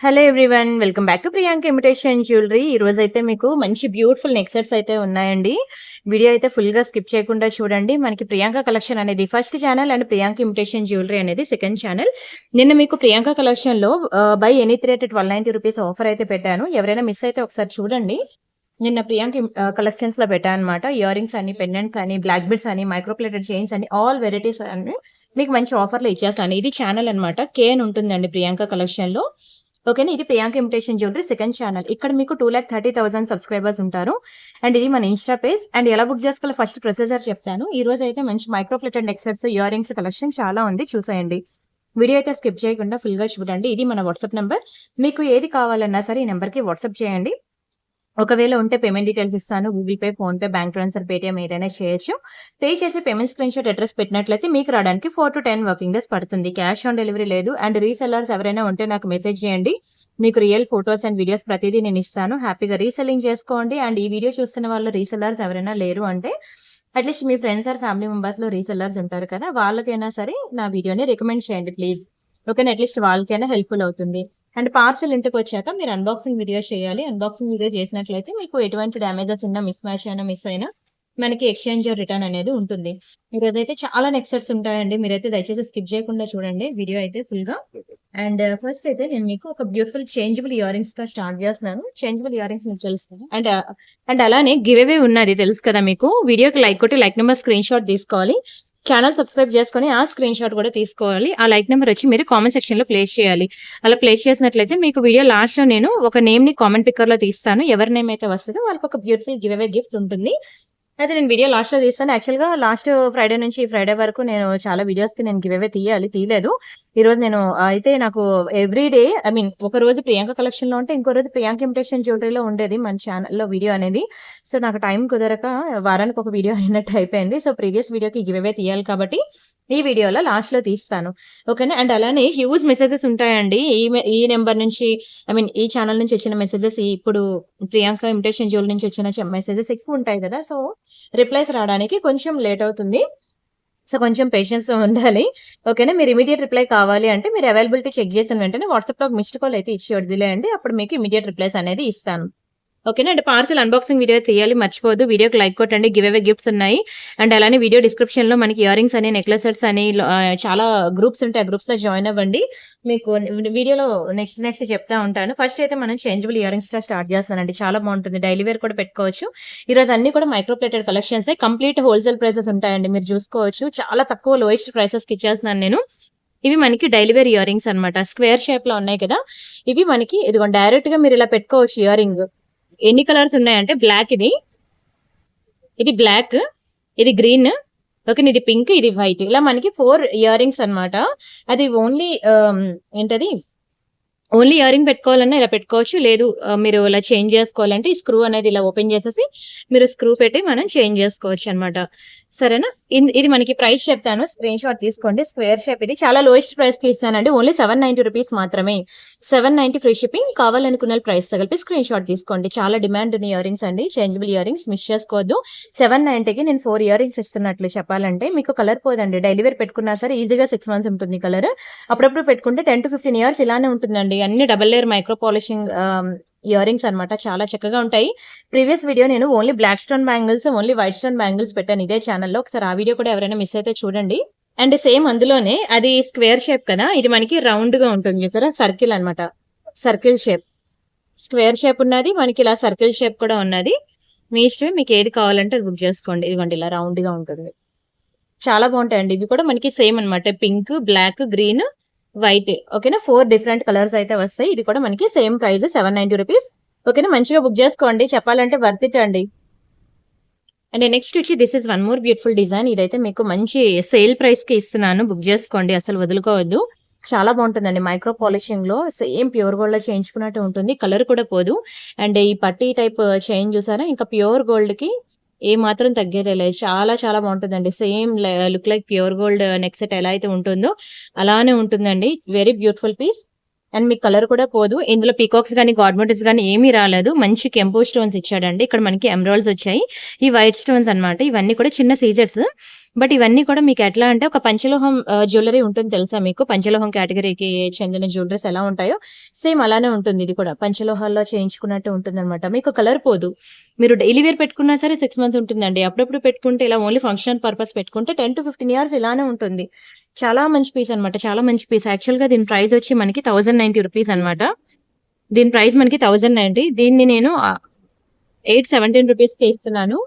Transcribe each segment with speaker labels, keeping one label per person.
Speaker 1: Hello everyone, welcome back to Priyanka imitation jewellery. ఈ రోజు అయితే మీకు మంచి బ్యూటిఫుల్ నెక్ సెట్స్ అయితే ఉన్నాయండి. వీడియో అయితే ఫుల్ గా స్కిప్ చేయకుండా చూడండి. మనకి ప్రియాంక కలెక్షన్ అనేది first channel and Priyanka imitation jewellery అనేది సెకండ్ ఛానల్. నిన్న మీకు ప్రియాంక కలెక్షన్ లో by any three at 1290 rupees offer అయితే పెట్టాను. ఎవరైనా మిస్ అయితే ఒకసారి చూడండి. నిన్న ప్రియాంక కలెక్షన్స్ లో పెట్టాను అనమాట. ఇయర్ రింగ్స్ అని, పెండెంట్స్ అని, బ్లాక్ బిడ్స్ అని, మైక్రోప్లేటెడ్ చైన్స్ అని, ఆల్ వెరైటీస్ అని మీకు మంచి ఆఫర్లు ఇచ్చేస్తాను. ఇది ఛానల్ అనమాట, కే అని ఉంటుందండి ప్రియాంక కలెక్షన్ లో. ఓకేనా, ఇది Priyanka imitation jewellery second channel. ఇక్కడ మీకు 2,30,000 సబ్స్క్రైబర్స్ ఉంటారు. అండ్ ఇది మన ఇన్స్టా పేజ్. అండ్ ఎలా బుక్ చేసుకోవాలో ఫస్ట్ ప్రొసీజర్ చెప్తాను. ఈ రోజు అయితే మంచి microplated neck sets, ear rings collection చాలా ఉంది, చూసేయండి. వీడియో అయితే స్కిప్ చేయకుండా ఫుల్ గా చూడండి. ఇది మన వాట్సాప్ నెంబర్. మీకు ఏది కావాలన్నా సరే ఈ నెంబర్ కి వాట్సాప్ చేయండి. ఒకవేళ ఉంటే పేమెంట్ డీటెయిల్స్ ఇస్తాను. Google pay, phone pay, bank transfer, Paytm ఏదైనా చేయొచ్చు. పే చేసి పేమెంట్ స్క్రీన్ షాట్ అడ్రస్ పెట్టినట్లయితే మీకు రావడానికి 4 to 10 వర్కింగ్ డేస్ పడుతుంది. క్యాష్ ఆన్ డెలివరీ లేదు. అండ్ రీసెల్లర్స్ ఎవరైనా ఉంటే నాకు మెసేజ్ చేయండి. మీకు రియల్ ఫొటోస్ అండ్ వీడియోస్ ప్రతిదీ నేను ఇస్తాను. హ్యాపీగా రీసెల్లింగ్ చేసుకోండి. అండ్ ఈ వీడియో చూస్తున్న వాళ్ళు రీసెల్లర్స్ ఎవరైనా లేరు అంటే అట్లీస్ట్ మీ ఫ్రెండ్స్ ఆర్ ఫ్యామిలీ మెంబర్స్ లో రీసెల్లర్స్ ఉంటారు కదా, వాళ్ళకైనా సరే నా వీడియోని రికమెండ్ చేయండి ప్లీజ్. ఓకేనా, అట్లీస్ట్ వాళ్ళకైనా హెల్ప్ఫుల్ అవుతుంది. అండ్ పార్సల్ ఇంటికి వచ్చాక మీరు అన్బాక్సింగ్ వీడియో చేయాలి. అన్బాక్సింగ్ వీడియో చేసినట్లయితే మీకు ఎటువంటి డ్యామేజెస్ ఉన్నా, మిస్ మ్యాచ్ అయినా, మిస్ అయినా మనకి ఎక్స్చేంజ్ రిటర్న్ అనేది ఉంటుంది. మీరైతే చాలా నెక్ సెట్స్ ఉంటాయండి. మీరైతే దయచేసి స్కిప్ చేయకుండా చూడండి వీడియో అయితే ఫుల్ గా. అండ్ ఫస్ట్ అయితే నేను మీకు ఒక బ్యూటిఫుల్ చేంజబుల్ ఇయర్ రింగ్స్ తో స్టార్ట్ చేస్తున్నాను. చేంజబుల్ ఇయర్ రింగ్స్ మీకు తెలుసు కదా. అండ్ అలానే గివ్ అవే ఉన్నది తెలుసు కదా మీకు. వీడియోకి లైక్ కొట్టి లైక్ నెంబర్ స్క్రీన్ షాట్ తీసుకోవాలి. ఛానల్ సబ్స్క్రైబ్ చేసుకొని ఆ స్క్రీన్ షాట్ కూడా తీసుకోవాలి. ఆ లైక్ నెంబర్ వచ్చి మీరు కామెంట్ సెక్షన్ లో ప్లేస్ చేయాలి. అలా ప్లేస్ చేసినట్లయితే మీకు వీడియో లాస్ట్ లో నేను ఒక నేమ్ ని కామెంట్ పిక్కర్ లో తీస్తాను. ఎవరి నేమ్ అయితే వస్తుందో వాళ్ళకి ఒక బ్యూటిఫుల్ గివ్ అవే గిఫ్ట్ ఉంటుంది. అయితే నేను వీడియో లాస్ట్ లో తీస్తాను. యాక్చువల్ గా లాస్ట్ ఫ్రైడే నుంచి ఫ్రైడే వరకు నేను చాలా వీడియోస్ కి నేను గివ్ అవే తీయలేదు. ఈ రోజు నేను అయితే నాకు ఎవ్రీ డే ఒక రోజు ప్రియాంక కలెక్షన్ లో ఉంటే ఇంకో రోజు ప్రియాంక ఇమిటేషన్ జ్యువెలరీలో ఉండేది మన ఛానల్లో వీడియో అనేది. సో నాకు టైం కుదరక వారానికి ఒక వీడియో అయినట్టు అయిపోయింది. సో ప్రీవియస్ వీడియోకి గివ్ అవే తీయాలి కాబట్టి ఈ వీడియోలో లాస్ట్ లో తీస్తాను. ఓకేనా. అండ్ అలానే హ్యూజ్ మెసేజెస్ ఉంటాయండి ఈ నెంబర్ నుంచి, ఈ ఛానల్ నుంచి వచ్చిన మెసేజెస్, ఇప్పుడు ప్రియాంక ఇమిటేషన్ జ్యువెలరీ నుంచి వచ్చిన మెసేజెస్ ఎక్కువ ఉంటాయి కదా. సో రిప్లైస్ రావడానికి కొంచెం లేట్ అవుతుంది. సో కొంచెం పేషెన్స్ ఉండాలి. ఓకేనా. మీరు ఇమీడియట్ రిప్లై కావాలి అంటే మీరు అవైలబిలిటీ చెక్ చేసిన వెంటనే వాట్సాప్ లో మిస్డ్ కాల్ అయితే ఇచ్చి వదిలేయండి. అప్పుడు మీకు ఇమీడియట్ రిప్లైస్ అనేది ఇస్తాను. ఓకేనా. అండ్ పార్సల్ అన్బాక్సింగ్ వీడియో తీయాలి మర్చిపోదు. వీడియోకి లైక్ కొట్టండి. గివ్ అవే గిఫ్ట్స్ ఉన్నాయి. అండ్ అలానే వీడియో డిస్క్రిప్షన్ లో మనకి ఇయర్ రింగ్స్ అని, నెక్లెస్ సెట్స్ అని చాలా గ్రూప్స్ ఉంటాయి. ఆ గ్రూప్స్ లో జాయిన్ అవ్వండి. మీకు వీడియోలో నెక్స్ట్ చెప్తా ఉంటాను. ఫస్ట్ అయితే మనం చేంజబుల్ ఇయర్ రింగ్స్ తో స్టార్ట్ చేస్తానండి. చాలా బాగుంటుంది. డైలీ వేర్ కూడా పెట్టుకోవచ్చు. ఈ రోజు అన్ని కూడా microplated collections, complete wholesale prices ఉంటాయండి. మీరు చూసుకోవచ్చు. చాలా తక్కువ లోయెస్ట్ ప్రైసెస్ కి ఇచ్చేస్తున్నాను నేను. ఇవి మనకి డైలీ వేర్ ఇయర్ రింగ్స్ అనమాట. స్క్వేర్ షేప్ లో ఉన్నాయి కదా. ఇవి మనకి ఇదిగోండి డైరెక్ట్ గా మీరు ఇలా పెట్టుకోవచ్చు. ఇయర్ రింగ్ ఎన్ని కలర్స్ ఉన్నాయంటే బ్లాక్, ఇది బ్లాక్, ఇది గ్రీన్, ఓకే, ఇది పింక్, ఇది వైట్, ఇలా మనకి 4 ఇయర్ రింగ్స్ అనమాట. అది ఓన్లీ ఓన్లీ ఇయర్ రింగ్ పెట్టుకోవాలన్నా ఇలా పెట్టుకోవచ్చు. లేదు మీరు ఇలా చేంజ్ చేసుకోవాలంటే ఈ స్క్రూ అనేది ఇలా ఓపెన్ చేసేసి మీరు స్క్రూ పెట్టి మనం చేంజ్ చేసుకోవచ్చు అనమాట. సరేనా. ఇది మనకి ప్రైస్ చెప్తాను, స్క్రీన్ షాట్ తీసుకోండి. స్క్వేర్ షేప్, ఇది చాలా లోయెస్ట్ ప్రైస్ కి ఇస్తానండి. ఓన్లీ 790 రూపీస్ మాత్రమే. 790 ఫ్రీ షిప్పింగ్. కావాలనుకున్న ప్రైస్ తగిలిపి స్క్రీన్ షాట్ తీసుకోండి. చాలా డిమాండ్ ఉన్న ఇయర్ రింగ్స్ అండి, చేంజబుల్ ఇయర్ రింగ్స్. మిస్ చేసుకోవద్దు. 790కి నేను 4 ఇయర్ రింగ్స్ ఇస్తున్నట్లు చెప్పాలంటే మీకు కలర్ పోదండి. డైలీ వేర్ పెట్టుకున్నా సరే ఈజీగా 6 months ఉంటుంది కలర్. అప్పుడప్పుడు పెట్టుకుంటే 10 to 15 years ఇలానే ఉంటుందండి. అన్ని double layer micro polishing ear rings అనమాట. చాలా చక్కగా ఉంటాయి. ప్రీవియస్ వీడియో నేను only black stone bangles, only white stone bangles పెట్టాను ఇదే ఛానల్లో. ఒకసారి ఆ వీడియో కూడా ఎవరైనా మిస్ అయితే చూడండి. అండ్ సేమ్ అందులోనే అది స్క్వేర్ షేప్ కదా, ఇది మనకి రౌండ్ గా ఉంటుంది కదా, సర్కిల్ అనమాట. సర్కిల్ షేప్, స్క్వేర్ షేప్ ఉన్నది మనకి, ఇలా సర్కిల్ షేప్ కూడా ఉన్నది. మీ ఇష్టమే, మీకు ఏది కావాలంటే అది బుక్ చేసుకోండి. ఇదిగోండి ఇలా రౌండ్ గా ఉంటుంది. చాలా బాగుంటాయండి. ఇవి కూడా మనకి సేమ్ అనమాట. Pink, black, green, white. ఓకేనా. 4 డిఫరెంట్ కలర్స్ అయితే వస్తాయి. ఇది కూడా మనకి సేమ్ ప్రైస్ 790 రూపీస్. ఓకేనా. మంచిగా బుక్ చేసుకోండి. చెప్పాలంటే వర్త్ ఇట్ అండి. అండ్ నెక్స్ట్ వచ్చి this is one more beautiful design. ఇదైతే మీకు మంచి సేల్ ప్రైస్ కి ఇస్తున్నాను. బుక్ చేసుకోండి, అసలు వదులుకోవద్దు. చాలా బాగుంటుందండి. మైక్రో పాలిషింగ్ లో సేమ్ ప్యూర్ గోల్డ్ లో చేయించుకున్నట్టు ఉంటుంది. కలర్ కూడా పోదు. అండ్ ఈ పట్టీ టైప్ చైన్ చూసారా, ఇంకా ప్యూర్ గోల్డ్ కి ఏ మాత్రం తగ్గేదే లేదు. చాలా చాలా బాగుంటుందండి. Same look like pure gold neck set ఎలా అయితే ఉంటుందో అలానే ఉంటుందండి. Very beautiful piece. అండ్ మీకు కలర్ కూడా పోదు. ఇందులో పీకాక్స్ గానీ, గాడ్ మోటివ్స్ గానీ ఏమీ రాలేదు. మంచి కెంపు స్టోన్స్ ఇచ్చాడండి. ఇక్కడ మనకి ఎమరాల్డ్స్ వచ్చాయి. ఈ వైట్ స్టోన్స్ అన్నమాట. ఇవన్నీ కూడా చిన్న సీజర్స్. బట్ ఇవన్నీ కూడా మీకు ఎట్లా అంటే ఒక పంచలోహం జ్యువెలరీ ఉంటుంది తెలుసా మీకు? పంచలోహం కేటగిరీకి చెందిన జ్యువెలరీస్ ఎలా ఉంటాయో సేమ్ అలానే ఉంటుంది ఇది కూడా. పంచలోహాల్లో చేయించుకున్నట్టు ఉంటుందన్నమాట. మీకు కలర్ పోదు. మీరు డైలీ వేర్ పెట్టుకున్నా సరే 6 మంత్స్ ఉంటుందండి. అప్పుడప్పుడు పెట్టుకుంటే ఇలా ఓన్లీ ఫంక్షన్ పర్పస్ పెట్టుకుంటే 10-15 ఇయర్స్ ఇలానే ఉంటుంది. చాలా మంచి పీస్ అన్నమాట. చాలా మంచి పీస్. యాక్చువల్‌గా దీని ప్రైస్ వచ్చి మనకి 1090 రూపీస్ అన్నమాట. దీని ప్రైస్ మనకి 1090. దీన్ని నేను 817 రూపీస్‌కి ఇస్తున్నాను.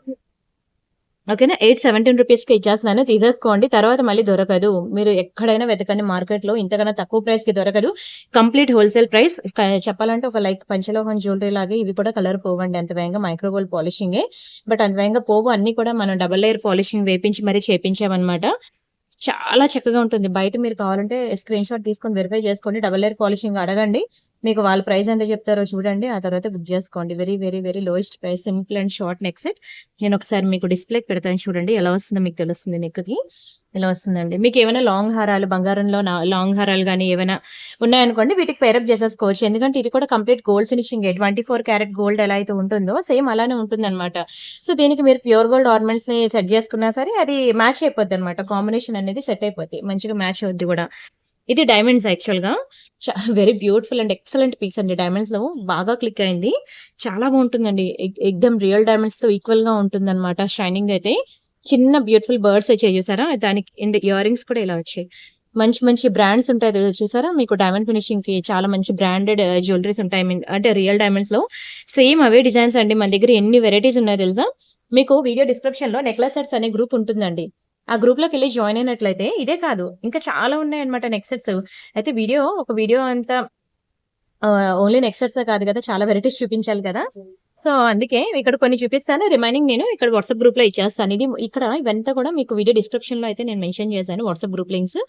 Speaker 1: ఓకేనా? 817 రూపీస్‌కి ఇచ్చేస్తున్నాను. తీసేసుకోండి. తర్వాత మళ్ళీ దొరకదు. మీరు ఎక్కడైనా వెతకండి మార్కెట్‌లో ఇంతకన్నా తక్కువ ప్రైస్‌కి దొరకదు. Complete wholesale price. చెప్పాలంటే ఒక లైక్ పంచలోహం జ్యువెలరీ లాగే ఇవి కూడా కలర్ పోవండి అంత వేగంగా. Micro gold పాలిషింగే. బట్ అంత వేగంగా పోవు. అన్నీ కూడా మనం డబుల్ లేయర్ పాలిషింగ్ వేపించి మరీ చేపించామన్నమాట. చాలా చక్కగా ఉంటుంది. బయట మీరు కావాలంటే స్క్రీన్‌షాట్ తీసుకొని వెరిఫై చేసుకోండి. డబుల్ లేయర్ పాలిషింగ్ అడగండి. మీకు వాళ్ళ ప్రైస్ ఎంత చెప్తారో చూడండి. ఆ తర్వాత బుక్ చేసుకోండి. Very, very, very lowest price. Simple and short neck set. నేను ఒకసారి మీకు డిస్‌ప్లేకి పెడతాను చూడండి. ఎలా వస్తుందో మీకు తెలుస్తుంది నెక్‌కి. ఇలా వస్తుందండి. మీకేమైనా లాంగ్ హారాలు బంగారంలో లాంగ్ హారాలు గానీ ఏమైనా ఉన్నాయనుకోండి వీటికి పేరప్ చేసేసుకోవచ్చు. ఎందుకంటే ఇది కూడా కంప్లీట్ గోల్డ్ ఫినిషింగే. 24 క్యారెట్ గోల్డ్ ఎలా అయితే ఉంటుందో సేమ్ అలానే ఉంటుందన్నమాట. సో, దీనికి మీరు ప్యూర్ గోల్డ్ ఆర్నమెంట్స్‌ని సెట్ చేసుకున్నా సరే అది మ్యాచ్ అయిపోద్దన్నమాట. కాంబినేషన్ అనేది సెట్ అయిపోద్ది. మంచిగా మ్యాచ్ అవుద్ది కూడా. ఇది డైమండ్స్ యాక్చువల్‌గా. Very beautiful and excellent piece అండి. డైమండ్స్‌లో బాగా క్లిక్ అయింది. చాలా బాగుంటుందండి. ఎక్దమ్ రియల్ డైమండ్స్‌తో ఈక్వల్‌గా ఉంటుందన్నమాట షైనింగ్ అయితే. చిన్న బ్యూటిఫుల్ బర్డ్స్ వచ్చాయి చూసారా? దానికి ఇయర్ రింగ్స్ కూడా ఇలా వచ్చాయి. మంచి మంచి బ్రాండ్స్ ఉంటాయి చూసారా? మీకు డైమండ్ ఫినిషింగ్‌కి చాలా మంచి బ్రాండెడ్ జ్యువెలరీస్ ఉంటాయి. ఐ మీన్ అంటే రియల్ డైమండ్స్‌లో సేమ్ అవే డిజైన్స్ అండి. మన దగ్గర ఎన్ని వెరైటీస్ ఉన్నాయో తెలుసా? మీకు వీడియో డిస్క్రిప్షన్‌లో నెక్లెస్ సెట్స్ అనే గ్రూప్ ఉంటుందండి. ఆ గ్రూప్‌లోకెళ్ళి జాయిన్ అయినట్లయితే ఇదే కాదు ఇంకా చాలా ఉన్నాయన్నమాట నెక్ సెట్స్. అయితే ఒక వీడియో అంతా ఓన్లీ నెక్ సెట్సే కాదు కదా! చాలా వెరైటీస్ చూపించాలి కదా! సో, అందుకే ఇక్కడ కొన్ని చూపిస్తాను. రిమైనింగ్ నేను ఇక్కడ వాట్సాప్ గ్రూప్‌లో ఇచ్చేస్తాను. ఇవంతా కూడా మీకు వీడియో డిస్క్రిప్షన్‌లో అయితే నేను మెన్షన్ చేశాను వాట్సాప్ గ్రూప్ లింక్స్.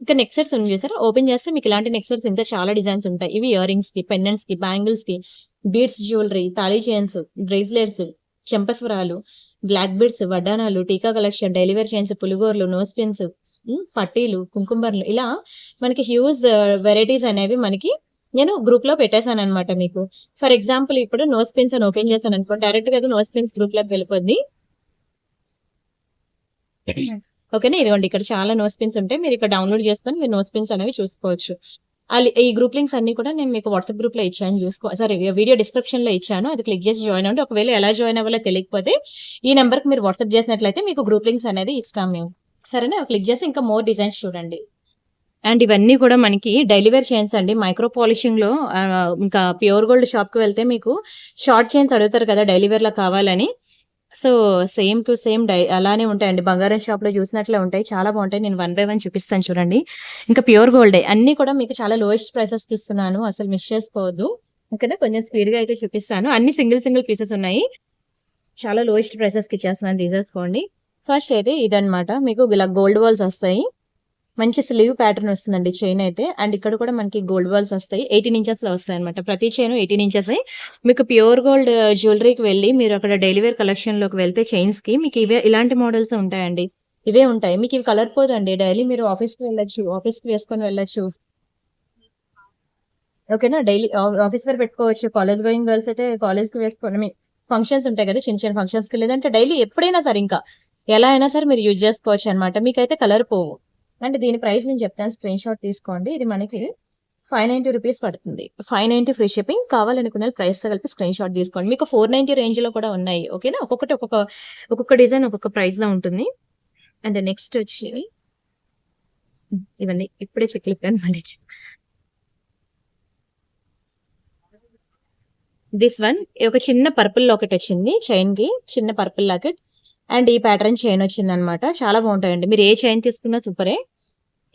Speaker 1: ఇంకా నెక్ సెట్స్ ఉంది చూసారా? ఓపెన్ చేస్తే మీకు ఇలాంటి నెక్ సెట్స్ ఇంకా చాలా డిజైన్స్ ఉంటాయి. ఇవి ఇయర్ రింగ్స్‌కి, పెండెంట్స్‌కి, బ్యాంగిల్స్‌కి, బీడ్స్ జ్యువెలరీ, తాళీ చైన్స్, బ్రేస్లెట్స్, చెంపస్వరాలు, బ్లాక్ బీడ్స్, వడ్డానాలు, టీకా కలెక్షన్, డైలీ వేర్ చైన్స్, పులిగోర్లు, నోస్ పిన్స్, పట్టీలు, కుంకుమర్లు ఇలా మనకి హ్యూజ్ వెరైటీస్ అనేవి మనకి నేను గ్రూప్‌లో పెట్టేసానన్నమాట మీకు. ఫర్ ఎగ్జాంపుల్ ఇప్పుడు నోస్ పిన్స్ అని ఓపెన్ చేశాననుకోండి డైరెక్ట్‌గా అయితే నోస్ పిన్స్ గ్రూప్‌లోకి వెళ్ళిపోద్ది. ఓకేనా? ఇదిగోండి ఇక్కడ చాలా నోస్ పిన్స్ ఉంటాయి. మీరు ఇక్కడ డౌన్‌లోడ్ చేసుకొని మీరు నోస్ పిన్స్ అనేవి చూసుకోవచ్చు. ఈ గ్రూప్ లింక్స్ అన్ని కూడా నేను మీకు వాట్సాప్ గ్రూప్‌లో ఇచ్చాను వీడియో డిస్క్రిప్షన్‌లో ఇచ్చాను. అది క్లిక్ చేసి జాయిన్ అవ్వండి. ఒకవేళ ఎలా జాయిన్ అవ్వాలో తెలియకపోతే ఈ నంబర్‌కి మీరు వాట్సాప్ చేసినట్లయితే మీకు గ్రూప్ లింక్స్ అనేది ఇస్తాం మేము. సరేనా? క్లిక్ చేసి ఇంకా మోర్ డిజైన్స్ చూడండి. అండ్ ఇవన్నీ కూడా మనకి డైలీ వేర్ చైన్స్ అండి. మైక్రో పాలిషింగ్‌లో ఇంకా ప్యూర్ గోల్డ్ షాప్‌కి వెళ్తే మీకు షార్ట్ చైన్స్ అడుగుతారు కదా! డైలీ వేర్‌లో కావాలని. సో, సేమ్ టు సేమ్ అలానే ఉంటాయండి. బంగారం షాప్‌లో చూసినట్లే ఉంటాయి. చాలా బాగుంటాయి. నేను వన్ బై వన్ చూపిస్తాను చూడండి. ఇంకా ప్యూర్ గోల్డే. అన్నీ కూడా మీకు చాలా లోయెస్ట్ ప్రైసెస్‌కి ఇస్తున్నాను. అసలు మిస్ చేసుకోవద్దు. ఓకేనా? కొంచెం స్పీడ్‌గా అయితే చూపిస్తాను. అన్ని సింగిల్ పీసెస్ ఉన్నాయి. చాలా లోయెస్ట్ ప్రైసెస్‌కి ఇచ్చేస్తున్నాను తీసేసుకోండి. ఫస్ట్ అయితే ఇదన్నమాట. మీకు ఇలా గోల్డ్ బాల్స్ వస్తాయి. మంచి స్లీవ్ ప్యాటర్న్ వస్తుందండి చైన్ అయితే. అండ్ ఇక్కడ కూడా మనకి గోల్డ్ బాల్స్ వస్తాయి. 18 ఇంచెస్‌లో వస్తాయన్నమాట. ప్రతి చైన్ 18 ఇంచెసే. మీకు ప్యూర్ గోల్డ్ జ్యువెలరీకి వెళ్ళి మీరు అక్కడ డైలీ వేర్ కలెక్షన్‌లోకి వెళ్తే చైన్స్‌కి మీకు ఇలాంటి మోడల్స్ ఉంటాయండి. ఇవే ఉంటాయి. మీకు ఇవి కలర్ పోదండి. డైలీ మీరు ఆఫీస్‌కి వెళ్ళొచ్చు. ఆఫీస్‌కి వేసుకొని వెళ్ళొచ్చు. ఓకేనా? డైలీ ఆఫీస్ వేర్ పెట్టుకోవచ్చు. కాలేజ్ గోయింగ్ గర్ల్స్ అయితే కాలేజ్‌కి వేసుకొని ఫంక్షన్స్ ఉంటాయి కదా! చిన్న చిన్న ఫంక్షన్స్‌కి లేదంటే డైలీ ఎప్పుడైనా సరే ఇంకా ఎలా అయినా సరే మీరు యూజ్ చేసుకోవచ్చు అన్నమాట. మీకైతే కలర్ పోవు. అంటే దీని ప్రైస్ నేను చెప్తాను స్క్రీన్‌షాట్ తీసుకోండి. ఇది మనకి 590 రూపీస్ పడుతుంది. 590 ఫ్రీ షిప్పింగ్. కావాలనుకున్న ప్రైస్‌తో కలిపి స్క్రీన్‌షాట్ తీసుకోండి. మీకు 490 రేంజ్‌లో కూడా ఉన్నాయి. ఓకేనా? ఒక్కొక్క డిజైన్ ఒక్కొక్క ప్రైస్‌లో ఉంటుంది. అండ్ నెక్స్ట్ వచ్చి ఇవన్నీ ఇప్పుడే చెక్లిప్పాను మళ్ళీ దిస్ వన్ ఒక చిన్న పర్పుల్ లాకెట్ వచ్చింది చైన్‌కి. చిన్న పర్పుల్ లాకెట్. అండ్ ఈ ప్యాటర్న్ చైన్ వచ్చిందనమాట. చాలా బాగుంటాయండి. మీరు ఏ చైన్ తీసుకున్నా సూపరే.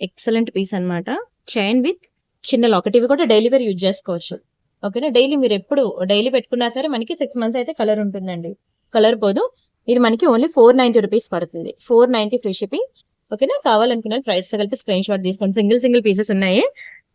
Speaker 1: ఎక్సలెంట్ పీస్ అన్నమాట. చైన్ విత్ చిన్న లాకెట్. ఇవి కూడా డైలీ వేర్ యూజ్ చేసుకోవచ్చు. ఓకేనా? మీరు ఎప్పుడు డైలీ పెట్టుకున్నా సరే మనకి 6 మంత్స్ అయితే కలర్ ఉంటుందండి. కలర్ పోదు. ఇది మనకి ఓన్లీ 490 రూపీస్ పడుతుంది. 490 ఫ్రీ షిప్పింగ్. ఓకేనా? కావాలనుకున్న ప్రైస్‌తో కలిపి స్క్రీన్‌షాట్ తీసుకోండి. సింగిల్ పీసెస్ ఉన్నాయి.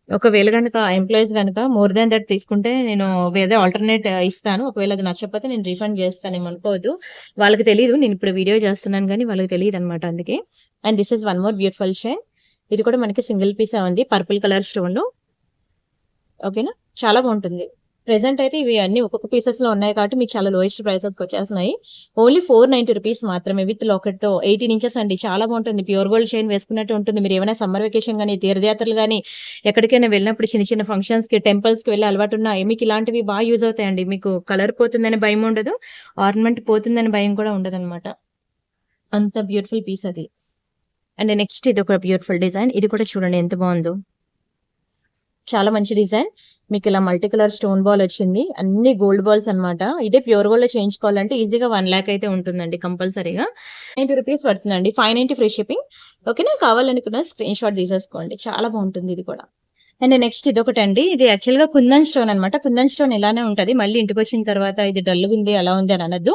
Speaker 1: ఒకవేళ గనక ఎంప్లాయీస్ గనక మోర్ దాన్ దట్ తీసుకుంటే నేను వేరే ఆల్టర్‌నేట్ ఇస్తాను. ఒకవేళ అది నచ్చకపోతే నేను రిఫండ్ చేస్తాను. ఏమనుకోవద్దు. వాళ్ళకి తెలీదు. నేను ఇప్పుడు వీడియో చేస్తున్నాను గానీ వాళ్ళకి తెలీదన్నమాట అందుకే. And this is one more beautiful chain. ఇది కూడా మనకి సింగిల్ పీసే ఉంది. పర్పుల్ కలర్ స్టోన్‌లో. ఓకేనా, చాలా బాగుంటుంది. ప్రెజెంట్ అయితే ఇవి అన్ని ఒక్కొక్క పీసెస్ లో ఉన్నాయి కాబట్టి మీకు చాలా లోయెస్ట్ ప్రైసెస్ వచ్చేస్తున్నాయి. ఓన్లీ 490 రూపీస్ మాత్రమే విత్ లాకెట్ తో 18 ఇంచెస్ అండి. చాలా బాగుంటుంది. ప్యూర్ గోల్డ్ చైన్ వేసుకున్నట్టు ఉంటుంది. మీరు ఏమైనా సమ్మర్ వెకేషన్ కానీ తీర్థయాత్రలు కానీ ఎక్కడికైనా వెళ్ళినప్పుడు చిన్న చిన్న ఫంక్షన్స్ కి టెంపుల్స్ కి వెళ్ళి అలవాటు ఉన్న మీకు ఇలాంటివి బాగా యూజ్ అవుతాయండి. మీకు కలర్ పోతుందని భయం ఉండదు, ఆర్నమెంట్ పోతుందని భయం కూడా ఉండదు అనమాట. అంత బ్యూటిఫుల్ పీస్ అది. అండ్ నెక్స్ట్ ఇది ఒక బ్యూటిఫుల్ డిజైన్. ఇది కూడా చూడండి ఎంత బాగుందో, చాలా మంచి డిజైన్. మీకు ఇలా మల్టీ కలర్ స్టోన్ బాల్ వచ్చింది, అన్ని గోల్డ్ బాల్స్ అనమాట. ఇదే ప్యూర్ గోల్డ్ లో చేయించుకోవాలంటే ఈజీగా 1 లాక్ అయితే ఉంటుందండి కంపల్సరీగా. 90 రూపీస్ పడుతుందండి, 590 ఫ్రీ షిప్పింగ్. ఓకేనా, కావాలనుకున్న స్క్రీన్ షాట్ తీసేసుకోండి, చాలా బాగుంటుంది ఇది కూడా. అండ్ నెక్స్ట్ ఇది ఒకటి అండి. ఇది యాక్చువల్ గా కుందన్ స్టోన్ అనమాట. కుందన్ స్టోన్ ఇలానే ఉంటది, మళ్ళీ ఇంటికి వచ్చిన తర్వాత ఇది డల్ ఉంది అలా ఉంది అని అనద్దు.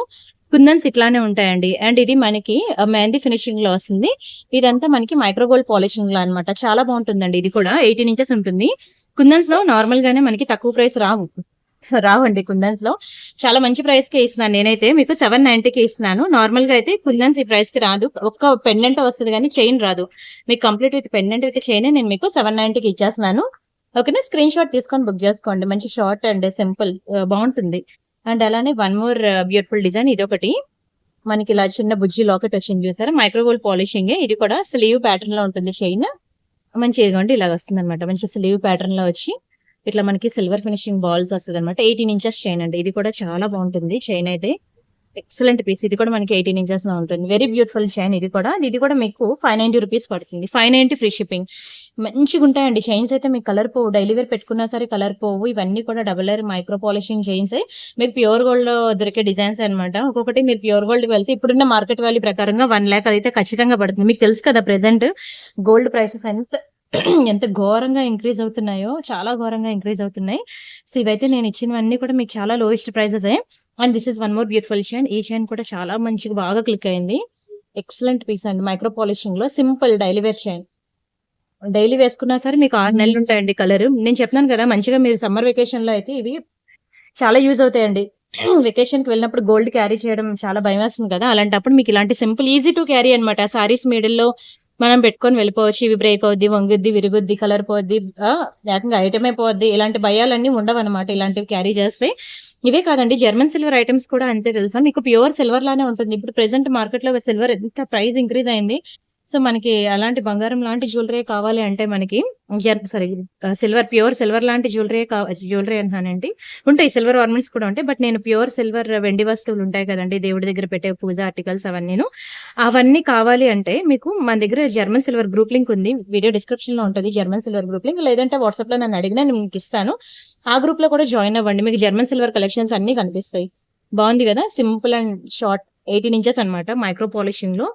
Speaker 1: కుందన్స్ ఇట్లానే ఉంటాయండి. అండ్ ఇది మనకి మెహందీ ఫినిషింగ్ లో వస్తుంది. ఇదంతా మనకి మైక్రో గోల్డ్ పాలిషింగ్ లో అనమాట. చాలా బాగుంటుందండి. ఇది కూడా 18 ఇంచెస్ ఉంటుంది. కుందన్స్ లో నార్మల్ గానే మనకి తక్కువ ప్రైస్ రావండి. కుందన్స్ లో చాలా మంచి ప్రైస్ కి ఇస్తున్నాను నేనైతే. మీకు 790 కి ఇస్తున్నాను. నార్మల్ గా అయితే కుందన్స్ ఈ ప్రైస్ కి రాదు, ఒక్క పెండెంట్ వస్తుంది కానీ చైన్ రాదు. మీకు complete with pendant with chain నేను మీకు 790 కి ఇచ్చేస్తున్నాను. ఓకేనా, స్క్రీన్ షాట్ తీసుకొని బుక్ చేసుకోండి. మంచి షార్ట్ అండ్ సింపుల్ బాగుంటుంది. అండ్ అలానే వన్ మోర్ బ్యూటిఫుల్ డిజైన్. ఇది ఒకటి మనకి ఇలా చిన్న బుజ్జి లాకెట్ వచ్చింది చూసారా, మైక్రో గోల్డ్ పాలిషింగ్. ఇది కూడా స్లీవ్ ప్యాటర్న్ లో ఉంటుంది చైన్. మంచి ఇదిగోండి ఇలా వస్తుంది అనమాట. మంచి స్లీవ్ ప్యాటర్న్ లో వచ్చి ఇట్లా మనకి సిల్వర్ ఫినిషింగ్ బాల్స్ వస్తుంది అనమాట. 18 ఇంచెస్ చైన్ అండి. ఇది కూడా చాలా బాగుంటుంది చైన్ అయితే. Excellent piece. ఇది కూడా మనకి 18 ఇంచెస్ లో ఉంటుంది. Very beautiful chain. ఇది కూడా మీకు 590 రూపీస్ పడుతుంది. 590 ఫ్రీ షిప్పింగ్. మంచిగా ఉంటాయండి చైన్స్ అయితే. మీకు కలర్ పోవు, డైలీ వేర్ పెట్టుకున్నా సరే కలర్ పోవు. ఇవన్నీ కూడా double layer micro polishing chains. మీకు ప్యూర్ గోల్డ్ లో దొరికే డిజైన్స్ అనమాట. ఒక్కొక్కటి మీరు ప్యూర్ గోల్డ్ కి వెళ్తే ఇప్పుడున్న మార్కెట్ వాల్యూ ప్రకారంగా 1 లాక్ అయితే ఖచ్చితంగా పడుతుంది. మీకు తెలుసు కదా ప్రెసెంట్ గోల్డ్ ప్రైసెస్ ఎంత ఘోరంగా ఇంక్రీజ్ అవుతున్నాయో, చాలా ఘోరంగా ఇంక్రీజ్ అవుతున్నాయి. సో ఇవైతే నేను ఇచ్చినవన్నీ కూడా మీకు చాలా lowest prices. And this is one more beautiful chain. ఈ చైన్ కూడా చాలా మంచిగా బాగా క్లిక్ అయింది. ఎక్సలెంట్ పీస్ అండి. మైక్రో పాలిషింగ్ లో simple daily wear chain. Daily వేసుకున్నా సరే మీకు 6 నెలలు ఉంటాయండి కలర్. నేను చెప్తున్నాను కదా, మంచిగా మీరు సమ్మర్ వెకేషన్ లో అయితే ఇవి చాలా యూజ్ అవుతాయండి. వెకేషన్ కి వెళ్ళినప్పుడు గోల్డ్ క్యారీ చేయడం చాలా భయం వేస్తుంది కదా, అలాంటప్పుడు మీకు ఇలాంటి సింపుల్ ఈజీ టు క్యారీ అనమాట. సారీస్ మిడిల్లో మనం పెట్టుకొని వెళ్ళిపోవచ్చు. ఇవి బ్రేక్ అవుద్ది, వంగుద్ది, విరుగుద్ది, కలర్ పోద్ది, ఏకంగా ఐటమే పోద్ది, ఇలాంటి భయాలన్నీ ఉండవు అనమాట ఇలాంటివి క్యారీ చేస్తే. ఇవే కాదండి, జర్మన్ సిల్వర్ ఐటమ్స్ కూడా అంతే తెలుసా మీకు. ప్యూర్ సిల్వర్ లానే ఉంటుంది. ఇప్పుడు ప్రెసెంట్ మార్కెట్ లో సిల్వర్ ఎంత ప్రైస్ ఇంక్రీజ్ అయింది. సో మనకి అలాంటి బంగారం లాంటి జ్యువెలరీ కావాలి అంటే మనకి సిల్వర్, ప్యూర్ సిల్వర్ లాంటి జ్యువెలరీ అంటానండి. ఉంటాయి సిల్వర్ ఆర్నమెంట్స్ కూడా ఉంటాయి, బట్ నేను ప్యూర్ సిల్వర్ వెండి వస్తువులు ఉంటాయి కదండి, దేవుడి దగ్గర పెట్టే పూజ ఆర్టికల్స్ అవన్నీ కావాలి అంటే మీకు మన దగ్గర జర్మన్ సిల్వర్ గ్రూప్ లింక్ ఉంది, వీడియో డిస్క్రిప్షన్ లో ఉంటుంది జర్మన్ సిల్వర్ గ్రూప్ లింక్. లేదంటే వాట్సాప్ లో నన్ను అడిగినా నేను మీకు ఇస్తాను. ఆ గ్రూప్ లో కూడా జాయిన్ అవ్వండి, మీకు జర్మన్ సిల్వర్ కలెక్షన్స్ అన్ని కనిపిస్తాయి. బాగుంది కదా, సింపుల్ అండ్ షార్ట్ 18 ఇంచెస్ అనమాట. మైక్రో పాలిషింగ్ లో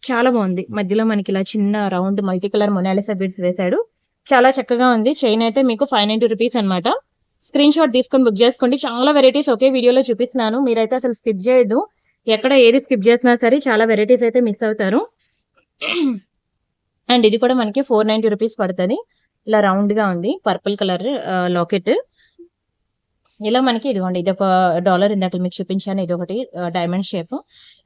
Speaker 1: చాలా బాగుంది. మధ్యలో మనకి ఇలా చిన్న round multi colour Mona Lisa beads వేశాడు. చాలా చక్కగా ఉంది. చైన్ అయితే మీకు 590 రూపీస్ అనమాట. స్క్రీన్ షాట్ తీసుకొని బుక్ చేసుకోండి. చాలా వెరైటీస్ ఒకే వీడియోలో చూపిస్తున్నాను, మీరైతే అసలు స్కిప్ చేయొద్దు. ఎక్కడ ఏది స్కిప్ చేసినా సరే చాలా వెరైటీస్ అయితే మిస్ అవుతారు. అండ్ ఇది కూడా మనకి 490 రూపీస్ పడుతుంది. ఇలా రౌండ్ గా ఉంది, పర్పుల్ కలర్ లాకెట్. ఇలా మనకి ఇదిగోండి, ఇది ఒక డాలర్ ఇందాక మీకు చూపించాను, ఇది ఒకటి diamond shape.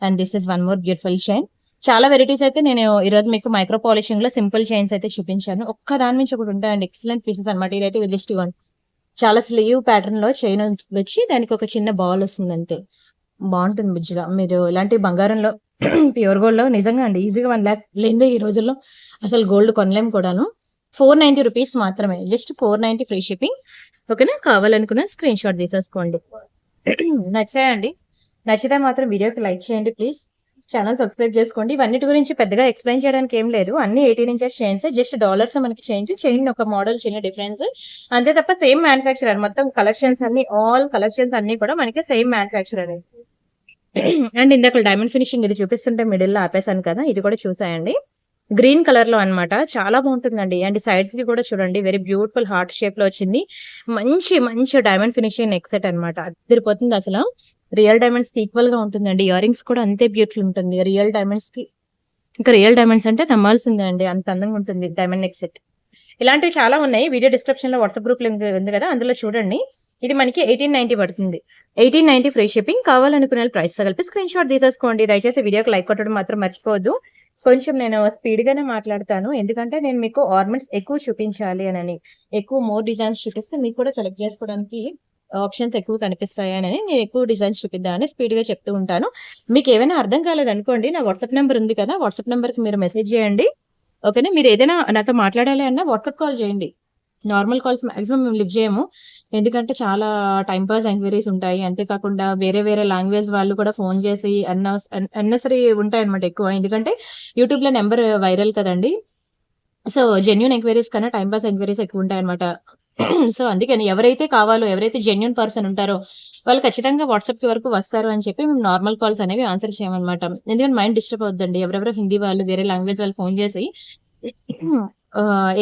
Speaker 1: And this is one more beautiful chain. చాలా వెరైటీస్ అయితే నేను ఈరోజు మీకు మైక్రో పాలిషింగ్ లో సింపుల్ చైన్స్ అయితే చూపించాను. ఒక్క దాని నుంచి ఒకటి ఉంటాయండి, ఎక్సలెంట్ పీసెస్ అనమాట. ఇదైతే జస్ట్ చాలా స్లీవ్ ప్యాటర్న్ లో చైన్ వచ్చి దానికి ఒక చిన్న బాల్ వస్తుంది అంతే. బాగుంటుంది బుజ్జిగా. మీరు ఇలాంటి బంగారంలో ప్యూర్ గోల్డ్ లో నిజంగా అండి ఈజీగా 1 లాక్ లేదు ఈ రోజుల్లో, అసలు గోల్డ్ కొనలేం కూడాను. 490 రూపీస్ మాత్రమే, జస్ట్ 490 ఫ్రీ షిప్పింగ్. ఓకేనా, కావాలనుకున్న స్క్రీన్ షాట్ తీసేసుకోండి. నచ్చాయండి? నచ్చితే మాత్రం వీడియోకి లైక్ చేయండి ప్లీజ్. ఛానల్ సబ్స్క్రైబ్ చేసుకోండి. ఇవన్నిటి గురించి పెద్దగా ఎక్స్ప్లెయిన్ చేయడానికి ఏం లేదు, అన్ని 18 ఇంచెస్ చైన్స్, జస్ట్ డాలర్స్ మనకి చైన్ ఒక మోడల్ చిన్న డిఫరెన్స్ అంతే తప్ప సేమ్ మ్యానుఫ్యాక్చరర్. మొత్తం కలెక్షన్స్ అన్ని, ఆల్ కలెక్షన్స్ అన్ని కూడా మనకి సేమ్ మ్యానుఫ్యాక్చరర్. అండ్ ఇందాక డైమండ్ ఫినిషింగ్ ఇది చూపిస్తుంటే మిడిల్ లో ఆపేసాను కదా, ఇది కూడా చూసాయండి. గ్రీన్ కలర్ లో అన్నమాట, చాలా బాగుంటుందండి. అండ్ సైడ్స్ కి కూడా చూడండి, వెరీ బ్యూటిఫుల్ హార్ట్ షేప్ లో వచ్చింది. మంచి డైమండ్ ఫినిషింగ్ నెక్ సెట్ అనమాట, అదిరిపోతుంది అసలు. రియల్ డైమండ్స్ కి ఈక్వల్ గా ఉంటుందండి. ఇయర్ రింగ్స్ కూడా అంతే బ్యూటిఫుల్ ఉంటుంది రియల్ డైమండ్స్ కి. ఇంకా రియల్ డైమండ్స్ అంటే నమ్మాల్సిందే అండి, అంత అందంగా ఉంటుంది డైమండ్ నెక్ సెట్. ఇలాంటివి చాలా ఉన్నాయి. వీడియో డిస్క్రిప్షన్ లో వాట్సాప్ గ్రూప్ లింక్ ఉంది కదా, అందులో చూడండి. ఇది మనకి 1890 పడుతుంది. 1890 ఫ్రీ షిప్పింగ్. కావాలనుకునే ప్రైస్ కలిపి స్క్రీన్ షాట్ తీసేసుకోండి. దయచేసి వీడియోకి లైక్ కొట్టడం మాత్రం మర్చిపోవద్దు. కొంచెం నేను స్పీడ్‌గానే మాట్లాడతాను. ఎందుకంటే నేను మీకు ఆర్నమెంట్స్ ఎక్కువ చూపించాలి అనని. ఎక్కువ మోర్ డిజైన్స్ చూపిస్తే మీకు కూడా సెలెక్ట్ చేసుకోవడానికి ఆప్షన్స్ ఎక్కువ కనిపిస్తాయని నేను ఎక్కువ డిజైన్స్ చూపిద్దామని స్పీడ్‌గా చెప్తూ ఉంటాను. మీకేమైనా అర్థం కాలేదనుకోండి, నా వాట్సాప్ నంబర్ ఉంది కదా! వాట్సాప్ నంబర్‌కి మీరు మెసేజ్ చేయండి. ఓకేనా? మీరేదైనా నాతో మాట్లాడాలి అన్నా వాట్సాప్ కాల్ చేయండి. నార్మల్ కాల్స్ మాక్సిమం మేము లిఫ్ట్ చేయము. ఎందుకంటే చాలా టైమ్ పాస్ ఎంక్వైరీస్ ఉంటాయి. అంతే కాకుండా వేరే వేరే లాంగ్వేజ్ వాళ్ళు కూడా ఫోన్ చేసి అన్నెసరీ ఉంటాయన్నమాట ఎక్కువ. ఎందుకంటే యూట్యూబ్‌లో నంబర్ వైరల్ కదండీ! సో, జెన్యూన్ ఎంక్వైరీస్ కన్నా టైమ్ పాస్ ఎంక్వైరీస్ ఎక్కువుంటాయన్నమాట. సో, అందుకని ఎవరైతే కావాలో, ఎవరైతే జెన్యూన్ పర్సన్ ఉంటారో వాళ్ళు ఖచ్చితంగా వాట్సాప్‌కి వరకు వస్తారు అని చెప్పి మేము నార్మల్ కాల్స్ అనేవి ఆన్సర్ చేయమన్నమాట. ఎందుకంటే మైండ్ డిస్టర్బ్ అవుద్దండి. ఎవరెవరో హిందీ వాళ్ళు, వేరే లాంగ్వేజ్ వాళ్ళు ఫోన్ చేసి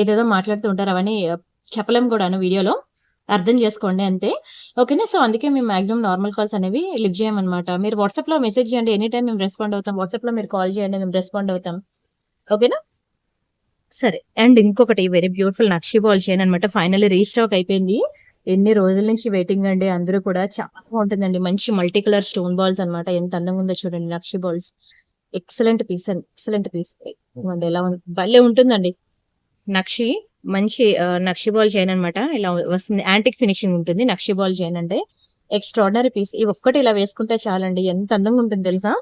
Speaker 1: ఏదేదో మాట్లాడుతూ ఉంటారు. అవన్నీ చెప్పలేము కూడాను వీడియోలో. అర్థం చేసుకోండి అంతే. ఓకేనా? సో, అందుకే మేము మాక్సిమం నార్మల్ కాల్స్ అనేవి లిఫ్ట్ చేయమన్నమాట. మీరు వాట్సాప్‌లో మెసేజ్ చేయండి. ఎనీ టైమ్ మేము రెస్పాండ్ అవుతాం. వాట్సాప్‌లో మీరు కాల్ చేయండి. మేము రెస్పాండ్ అవుతాం. ఓకేనా? సరే. అండ్ ఇంకొకటి వెరీ బ్యూటిఫుల్ నక్షి బాల్ చైన్ అనమాట. ఫైనల్లీ రీస్టాక్ అయిపోయింది. ఎన్ని రోజుల నుంచి వెయిటింగ్ అండి. అందరూ కూడా చాలా బాగుంటుందండి. మంచి మల్టీ కలర్ స్టోన్ బాల్స్ అనమాట. ఎంత అందంగా ఉందో చూడండి నక్షి బాల్స్. ఎక్సలెంట్ పీస్ అండి. Excellent piece. ఇదిగోండి ఎలా భలే ఉంటుందండి. నక్షి మంచి నక్షి బాల్ చైన్ అనమాట. ఇలా వస్తుంది. యాంటిక్ ఫినిషింగ్ ఉంటుంది. నక్షి బాల్ చైన్ అంటే ఎక్స్ట్రార్డినరీ పీస్. ఈ ఒక్కటి ఇలా వేసుకుంటే చాలండి. ఎంత అందంగా ఉంటుంది తెలుసా?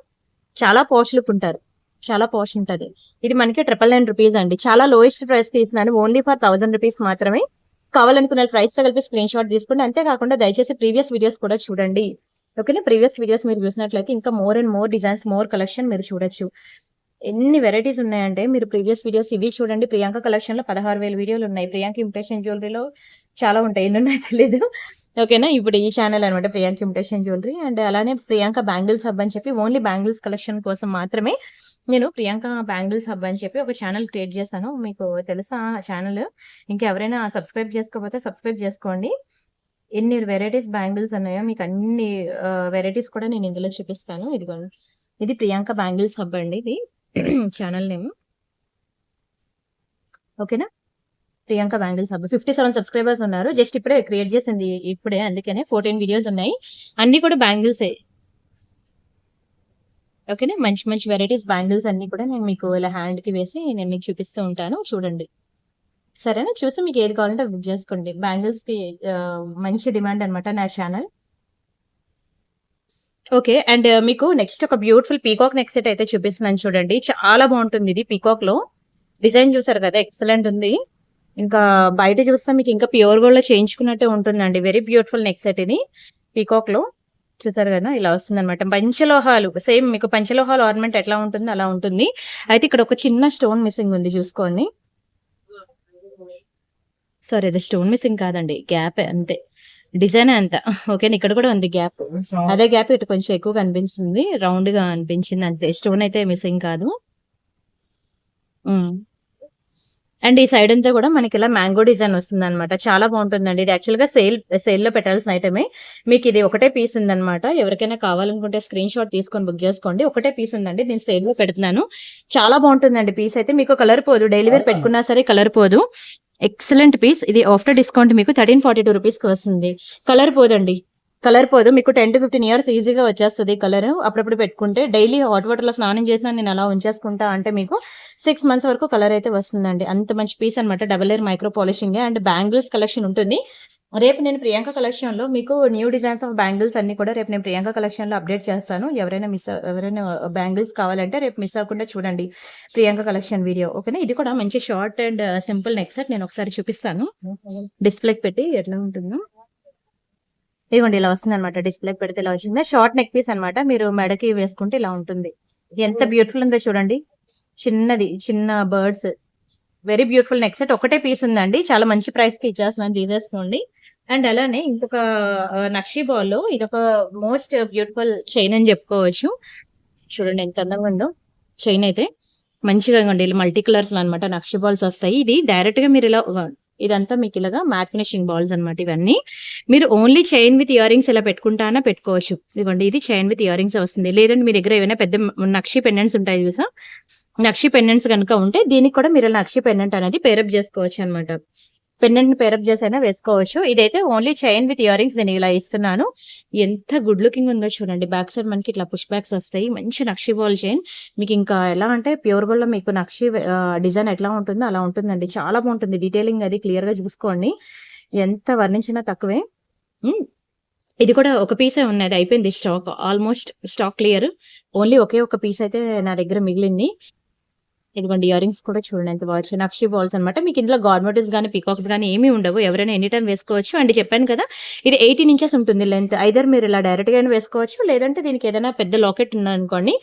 Speaker 1: చాలా పాష్ లుక్ ఉంటారు. చాలా పాష్ ఉంటది. ఇది మనకి 999 రూపీస్ అండి. చాలా లోయెస్ట్ ప్రైస్ తీసినాను. ఓన్లీ ఫర్ 1000 రూపీస్ మాత్రమే. కావాలనుకున్న ప్రైస్‌తో కలిపి స్క్రీన్ షాట్ తీసుకోండి. అంతే కాకుండా దయచేసి ప్రీవియస్ వీడియోస్ కూడా చూడండి. ఓకేనా? ప్రీవియస్ వీడియోస్ మీరు చూసినట్లయితే ఇంకా more and more designs, more collection మీరు చూడొచ్చు. ఎన్ని వెరైటీస్ ఉన్నాయంటే మీరు ప్రీవియస్ వీడియోస్ ఇవి చూడండి. ప్రియాంక కలెక్షన్‌లో 16,000 వీడియోలు ఉన్నాయి. ప్రియాంక ఇమిటేషన్ జ్యువెలరీలో చాలా ఉంటాయి. ఎన్నున్నాయో తెలీదు. ఓకేనా? ఇప్పుడు ఈ ఛానల్ అనమాట ప్రియాంక ఇమిటేషన్ జ్యువెలరీ. అండ్ అలానే ప్రియాంక బ్యాంగిల్స్ హబ్ అని చెప్పి ఓన్లీ బ్యాంగిల్స్ కలెక్షన్ కోసం మాత్రమే నేను ప్రియాంక బ్యాంగిల్స్ హబ్ అని చెప్పి ఒక ఛానల్ క్రియేట్ చేశాను. మీకు తెలుసా ఆ ఛానల్? ఇంకెవరైనా సబ్స్క్రైబ్ చేసుకోకపోతే సబ్స్క్రైబ్ చేసుకోండి. ఎన్ని వెరైటీస్ బ్యాంగిల్స్ ఉన్నాయో మీకు అన్ని వెరైటీస్ కూడా నేను ఇందులో చూపిస్తాను. ఇదిగోండి. ఇది ప్రియాంక బ్యాంగిల్స్ హబ్ అండి ఇది. Channel name. ఓకేనా? ప్రియాంక బ్యాంగిల్స్ హబ్ 57 సబ్స్క్రైబర్స్ ఉన్నారు. జస్ట్ ఇప్పుడే క్రియేట్ చేసింది ఇప్పుడే. అందుకనే 14 వీడియోస్ ఉన్నాయి. అన్ని కూడా బ్యాంగిల్సే. ఓకేనా? మంచి మంచి వెరైటీస్ బ్యాంగిల్స్ అన్ని కూడా నేను మీకు ఇలా హ్యాండ్‌కి వేసి నేను మీకు చూపిస్తూ ఉంటాను. చూడండి. సరేనా? చూసి మీకు ఏది కావాలంటే అది బుక్ చేసుకోండి. బ్యాంగిల్స్‌కి మంచి డిమాండ్ అనమాట నా ఛానల్. ఓకే. అండ్ మీకు నెక్స్ట్ ఒక బ్యూటిఫుల్ పీకాక్ నెక్ సెట్ అయితే చూపిస్తున్నాను చూడండి. చాలా బాగుంటుంది ఇది పీకాక్‌లో. డిజైన్ చూసారు కదా! ఎక్సలెంట్ ఉంది. ఇంకా బయట చూస్తే మీకు ఇంకా ప్యూర్ గోల్డ్‌లో చేయించుకున్నట్టే ఉంటుందండి. వెరీ బ్యూటిఫుల్ నెక్ సెట్ ఇది. పీకాక్‌లో చూసారు కదా! ఇలా వస్తుందన్నమాట. పంచలోహాలు సేమ్ మీకు పంచలోహాల ఆర్నమెంట్ ఎట్లా ఉంటుందో అలా ఉంటుంది. అయితే ఇక్కడ ఒక చిన్న స్టోన్ మిస్సింగ్ ఉంది చూసుకోండి. సారీ అది స్టోన్ మిస్సింగ్ కాదండి. గ్యాపే అంతే. డిజైనే అంత. ఓకేనా? ఇక్కడ కూడా ఉంది గ్యాప్. అదే గ్యాప్ ఇటు కొంచెం ఎక్కువ కనిపించింది. రౌండ్‌గా అనిపించింది అంతే. స్టోన్ అయితే మిస్సింగ్ కాదు. అండ్ ఈ సైడ్ అంతా కూడా మనకి ఇలా మ్యాంగో డిజైన్ వస్తుందన్నమాట. చాలా బాగుంటుందండి. ఇది యాక్చువల్‌గా సేల్‌లో పెట్టాల్సిన ఐటమే. మీకు ఇది ఒకటే పీస్ ఉందన్నమాట. ఎవరికైనా కావాలనుకుంటే స్క్రీన్ షాట్ తీసుకొని బుక్ చేసుకోండి. ఒకటే పీస్ ఉందండి. నేను సేల్‌లో పెడుతున్నాను. చాలా బాగుంటుందండి పీస్ అయితే. మీకు కలర్ పోదు. డైలీ వేర్ పెట్టుకున్నా సరే కలర్ పోదు. Excellent piece. ఇది ఆఫ్టర్ డిస్కౌంట్ మీకు 1342 రూపీస్‌కి వస్తుంది. కలర్ పోదండి. కలర్ పోదు. మీకు 10-15 ఇయర్స్ ఈజీగా వచ్చేస్తది కలర్. అప్పుడప్పుడు పెట్టుకుంటే డైలీ హాట్ వాటర్‌లో స్నానం చేసినా నేను అలా ఉంచేసుకుంటా అంటే మీకు 6 మంత్స్ వరకు కలర్ అయితే వస్తుందండి. అంత మంచి పీస్ అనమాట. Double layer micro polishing and bangles collection ఉంటుంది. రేపు నేను ప్రియాంక కలెక్షన్‌లో మీకు న్యూ డిజైన్స్ ఆఫ్ బ్యాంగిల్స్ అన్ని కూడా రేపు నేను ప్రియాంక కలెక్షన్‌లో అప్డేట్ చేస్తాను. ఎవరైనా బ్యాంగిల్స్ కావాలంటే రేపు మిస్ అవ్వకుండా చూడండి ప్రియాంక కలెక్షన్ వీడియో. ఓకేనా? ఇది కూడా మంచి short and simple neck set. నేను ఒకసారి చూపిస్తాను. డిస్‌ప్లేకి పెట్టి ఎట్లా ఉంటుందో. ఇదిగోండి ఇలా వస్తుందన్నమాట. డిస్‌ప్లేకి పెడితే ఇలా వచ్చింది. షార్ట్ నెక్ పీస్ అనమాట. మీరు మెడకి వేసుకుంటే ఇలా ఉంటుంది. ఎంత బ్యూటిఫుల్ ఉందో చూడండి. చిన్న birds. Very beautiful neck set. ఒకటే పీస్ ఉందండి. చాలా మంచి ప్రైస్‌కి ఇచ్చేస్తున్నాను. తీసేసుకోండి. అండ్ అలానే ఇంకొక నక్షి బాల్‌లో ఇదొక మోస్ట్ బ్యూటిఫుల్ చైన్ అని చెప్పుకోవచ్చు. చూడండి ఎంత అందంగా ఉందో చైన్ అయితే. మంచిగా ఇదిగోండి ఇలా మల్టీ కలర్స్‌లో అనమాట నక్షి బాల్స్ వస్తాయి. ఇది డైరెక్ట్‌గా మీరు ఇలా ఇదంతా మీకు ఇలాగా మ్యాట్ ఫినిషింగ్ బాల్స్ అనమాట ఇవన్నీ. మీరు only chain with ear rings ఇలా పెట్టుకుంటానా పెట్టుకోవచ్చు. ఇదిగోండి ఇది చైన్ విత్ ఇయర్ రింగ్స్ వస్తుంది. లేదంటే మీ దగ్గర ఏమైనా పెద్ద నక్షి పెండెంట్స్ ఉంటాయి చూసా? నక్షి పెండెంట్స్ కనుక ఉంటే దీనికి కూడా మీరు ఇలా నక్షి పెండెంట్ అనేది పేరప్ చేసుకోవచ్చు అనమాట. పెండెంట్ పేరప్ చేసైనా వేసుకోవచ్చు. ఇదైతే only chain with ear rings నేను ఇలా ఇస్తున్నాను. ఎంత గుడ్ లుకింగ్ ఉందో చూడండి. బ్యాక్ సైడ్ మనకి ఇట్లా పుష్ బ్యాక్స్ వస్తాయి. మంచి నక్షి బాల్ చైన్. మీకు ఇంకా ఎలా అంటే ప్యూర్ గోల్డ్ లో మీకు నక్షి డిజైన్ ఎట్లా ఉంటుందో అలా ఉంటుందండి. చాలా బాగుంటుంది. డీటెయిలింగ్ అది క్లియర్ గా చూసుకోండి. ఎంత వర్ణించినా తక్కువే. ఇది కూడా ఒక పీసే ఉన్నది, అయిపోయింది stock. Almost stock clear. Only ఒకే ఒక పీస్ అయితే నా దగ్గర మిగిలింది. ఇదిగోండి ఇయర్ రింగ్స్ కూడా చూడండి ఎంత బాగా వచ్చాయి. నక్షి బాల్స్ అనమాట. మీకు ఇందులో గార్మెంట్స్ గానీ పీకాక్స్ గానీ ఏమీ ఉండవు. ఎవరైనా ఎనీ టైం వేసుకోవచ్చు. అండ్ చెప్పాను కదా, ఇది 18 ఇంచెస్ ఉంటుంది లెంత్. ఐదర్ మీరు ఇలా డైరెక్ట్ గా వేసుకోవచ్చు, లేదంటే దీనికి ఏదైనా పెద్ద లాకెట్ ఉందనుకోండి,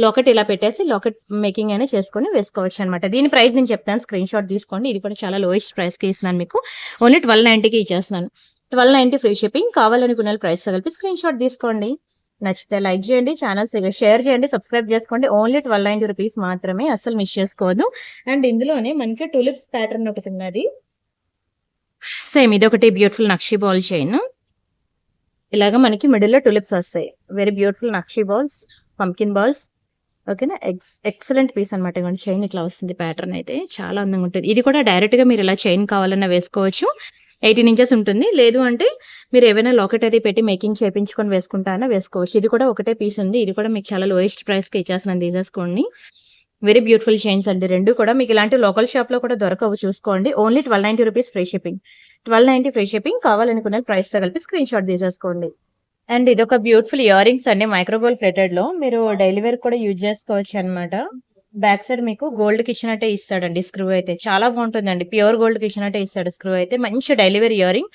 Speaker 1: లాకెట్ ఇలా పెట్టేసి లాకెట్ మేకింగ్ అయినా చేసుకొని వేసుకోవచ్చు అనమాట. దీని ప్రైస్ నేను చెప్తాను, స్క్రీన్ షాట్ తీసుకోండి. ఇది కూడా చాలా లోయెస్ట్ ప్రైస్ కి ఇస్తున్నాను మీకు. ఓన్లీ 1290కి ఇచ్చేస్తున్నాను. 1290 ఫ్రీ షిప్పింగ్. కావాలనుకున్న ప్రైస్ కలిపి స్క్రీన్ షాట్ తీసుకోండి. నచ్చితే లైక్ చేయండి, ఛానల్ షేర్ చేయండి, సబ్స్క్రైబ్ చేసుకోండి. ఓన్లీ 1290 రూపీస్ మాత్రమే, అస్సలు మిస్ చేసుకోవద్దు. అండ్ ఇందులోనే మనకి టులిప్స్ ప్యాటర్న్ ఒకటి ఉన్నది. సేమ్ ఇదొకటి బ్యూటిఫుల్ నక్షి బాల్ చైన్. ఇలాగా మనకి మిడిల్ లో టులిప్స్ వస్తాయి. వెరీ బ్యూటిఫుల్ నక్షి బాల్స్, పంకిన్ బాల్స్. ఓకేనా, ఎక్సలెంట్ పీస్ అనమాట. ఇవ్వండి చైన్ ఇట్లా వస్తుంది. ప్యాటర్న్ అయితే చాలా అందంగా ఉంటుంది. ఇది కూడా డైరెక్ట్ గా మీరు ఇలా చైన్ కావాలన్నా వేసుకోవచ్చు. 18 ఇంచెస్ ఉంటుంది. లేదు అంటే మీరు ఏవైనా లాకెట్ అది పెట్టి మేకింగ్ చేయించుకొని వేసుకుంటారా వేసుకోవచ్చు. ఇది కూడా ఒకటే పీస్ ఉంది. ఇది కూడా మీకు చాలా లోయెస్ట్ ప్రైస్ కి ఇచ్చేస్తున్నాను, తీసేసుకోండి. వెరీ బ్యూటిఫుల్ చైన్స్ అండి రెండు కూడా. మీకు ఇలాంటి లోకల్ షాప్ లో కూడా దొరకవు, చూసుకోండి. Only 1290 rupees free shipping. 1290 free shipping. కావాలనుకున్న ప్రైస్ తో కలిపి స్క్రీన్ షాట్ తీసేసుకోండి. అండ్ ఇది ఒక బ్యూటిఫుల్ ఇయర్ రింగ్స్ అండి, మైక్రోగోల్డ్ ప్లేటెడ్ లో. మీరు డైలీ వేర్ కూడా యూజ్ చేసుకోవచ్చు అనమాట. బ్యాక్ సైడ్ మీకు గోల్డ్ కి ఇచ్చినట్టే ఇస్తాడండి స్క్రూ అయితే. చాలా బాగుంటుందండి. ప్యూర్ గోల్డ్ కి ఇచ్చినట్టే ఇస్తాడు స్క్రూ అయితే. మంచి డైలీ వేర్ ఇయర్ రింగ్,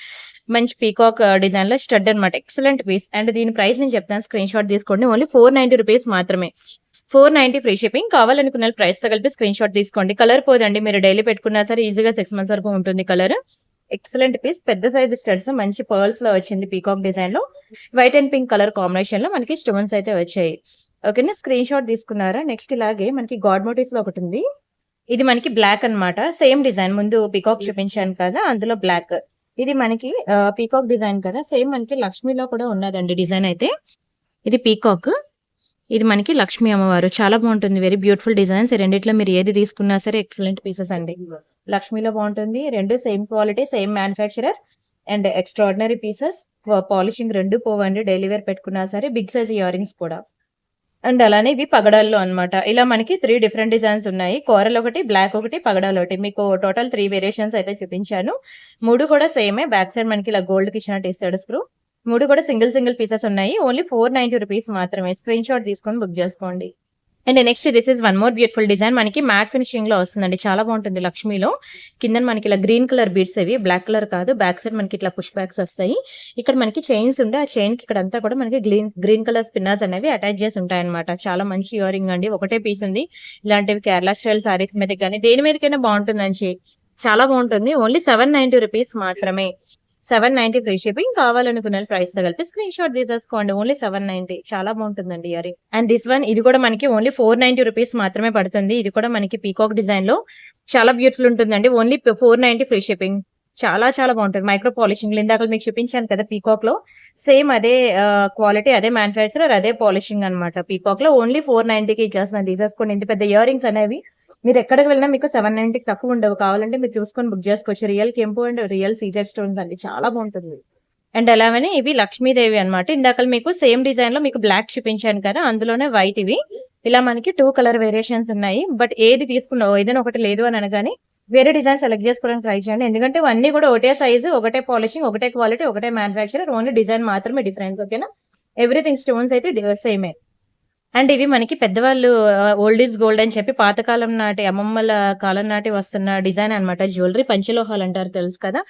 Speaker 1: మంచి పీకాక్ డిజైన్ లో స్టడ్ అనమాట. Excellent piece. అండ్ దీని ప్రైస్ నేను చెప్తాను, స్క్రీన్ షాట్ తీసుకోండి. ఓన్లీ 490 రూపీస్ మాత్రమే. 490 ఫ్రీ షిప్పింగ్. కావాలనుకున్న ప్రైస్ తో కలిపి స్క్రీన్ షాట్ తీసుకోండి. కలర్ పోదండి, మీరు డైలీ పెట్టుకున్నా సరే ఈజీగా 6 months వరకు ఉంటుంది కలర్. Excellent piece. పెద్ద సైజ్ స్టడ్స్, మంచి పర్ల్స్ లో వచ్చింది పీకాక్ డిజైన్ లో. White and pink colour combination లో మనకి స్టోన్స్ అయితే వచ్చాయి. ఓకేనా, స్క్రీన్ షాట్ తీసుకున్నారా. నెక్స్ట్ ఇలాగే మనకి గాడ్ మోటివ్స్ లో ఒకటి ఉంది. ఇది మనకి బ్లాక్ అన్నమాట. సేమ్ డిజైన్, ముందు పీకాక్ చూపించాను కదా అందులో బ్లాక్. ఇది మనకి పీకాక్ డిజైన్ కదా, సేమ్ మనకి లక్ష్మీలో కూడా ఉన్నదండి డిజైన్ అయితే. ఇది పీకాక్, ఇది మనకి లక్ష్మీ అమ్మవారు. చాలా బాగుంటుంది. Very beautiful designs. రెండిట్లో మీరు ఏది తీసుకున్నా సరే ఎక్సలెంట్ పీసెస్ అండి. లక్ష్మీలో బాగుంటుంది. రెండు same quality, same manufacturer and extraordinary pieces. Polishing రెండు పోవండి, డైలీ వేర్ పెట్టుకున్నా సరే. బిగ్ సైజ్ ఇయర్ రింగ్స్ కూడా. అండ్ అలానే ఇవి పగడాల్లో అన్నమాట. ఇలా మనకి 3 డిఫరెంట్ డిజైన్స్ ఉన్నాయి. కోరల్ ఒకటి, బ్లాక్ ఒకటి, పగడాలు ఒకటి. మీకు టోటల్ 3 వేరియేషన్స్ అయితే చూపించాను. 3 కూడా సేమే. బ్యాక్ సైడ్ మనకి ఇలా గోల్డ్ కి ఇచ్చినట్టు ఇస్తాడు స్క్రూ. 3 కూడా సింగిల్ పీసెస్ ఉన్నాయి. ఓన్లీ 490 రూపీస్ మాత్రమే. స్క్రీన్ షాట్ తీసుకొని బుక్ చేసుకోండి. And next this is one more beautiful design. మనకి మ్యాట్ ఫినిషింగ్ లో వస్తుందండి. చాలా బాగుంటుంది. లక్ష్మీలో కింద మనకి ఇలా గ్రీన్ కలర్ బీడ్స్, ఇవి బ్లాక్ కలర్ కాదు. బ్యాక్ సైడ్ మనకి ఇట్లా పుష్ బ్యాక్స్ వస్తాయి. ఇక్కడ మనకి చైన్స్ ఉండే, ఆ చైన్ కి ఇక్కడ అంతా కూడా మనకి గ్రీన్ కలర్ స్పిన్నర్స్ అనేవి అటాచ్ చేసి ఉంటాయి అనమాట. చాలా మంచి ఇయర్ రింగ్ అండి. ఒకటే పీస్ ఉంది. ఇలాంటివి కేరళ స్టైల్ సారీస్ మీద కానీ దేని మీదకైనా బాగుంటుందండి. చాలా బాగుంటుంది. ఓన్లీ 790 రూపీస్ మాత్రమే. 790 ఫ్రీ షిప్పింగ్. కావాలనుకున్న ప్రైస్ తో కలిపి స్క్రీన్ షాట్ తీసేసుకోండి. ఓన్లీ 790. చాలా బాగుంటుందండి ear ring. And this one, ఇది కూడా మనకి ఓన్లీ 490 రూపీస్ మాత్రమే పడుతుంది. ఇది కూడా మనకి పీకాక్ డిజైన్ లో చాలా బ్యూటిఫుల్ ఉంటుందండి. Only 490 free shipping. చాలా చాలా బాగుంటుంది. మైక్రో పాలిషింగ్ ఇందాక మీకు చూపించాను కదా పీకాక్ లో, సేమ్ అదే క్వాలిటీ, అదే మ్యానుఫ్యాక్చరర్, అదే పాలిషింగ్ అనమాట. పీకాక్ లో ఓన్లీ 490కి ఇచ్చేస్తున్నాను. తీసేసుకోండి. ఇంత పెద్ద ఇయర్ రింగ్స్ అనేవి మీరు ఎక్కడికి వెళ్ళినా మీకు 790కి తక్కువ ఉండవు. కావాలంటే మీరు చూసుకొని బుక్ చేసుకోవచ్చు. రియల్ కెంపు అండ్ రియల్ సీజర్ స్టోన్స్ అండి. చాలా బాగుంటుంది. అండ్ అలానే ఇవి లక్ష్మీదేవి అనమాట. ఇందాక మీకు సేమ్ డిజైన్ లో మీకు బ్లాక్ చూపించాను కదా, అందులోనే వైట్. ఇవి ఇలా మనకి 2 కలర్ వేరియేషన్స్ ఉన్నాయి. బట్ ఏది తీసుకున్నావు, ఏదైనా ఒకటి లేదు అని అనగానే వేరే డిజైన్ సెలెక్ట్ చేసుకోవడానికి ట్రై చేయండి. ఎందుకంటే అన్ని కూడా ఒకటే సైజు, ఒకటే పాలిషింగ్, ఒకటే క్వాలిటీ, ఒకటే మ్యానుఫ్యాక్చరర్. ఓన్లీ డిజైన్ మాత్రమే డిఫరెన్స్. ఓకేనా, ఎవ్రీథింగ్ స్టోన్స్ అయితే సేమే. అండ్ ఇవి మనకి పెద్దవాళ్ళు ఓల్డ్ ఈజ్ గోల్డ్ అని చెప్పి పాతకాలం నాటి, అమ్మమ్మల కాలం నాటి వస్తున్న డిజైన్ అనమాట. జ్యువెలరీ పంచలోహాలు అంటారు, తెలుసు కదా.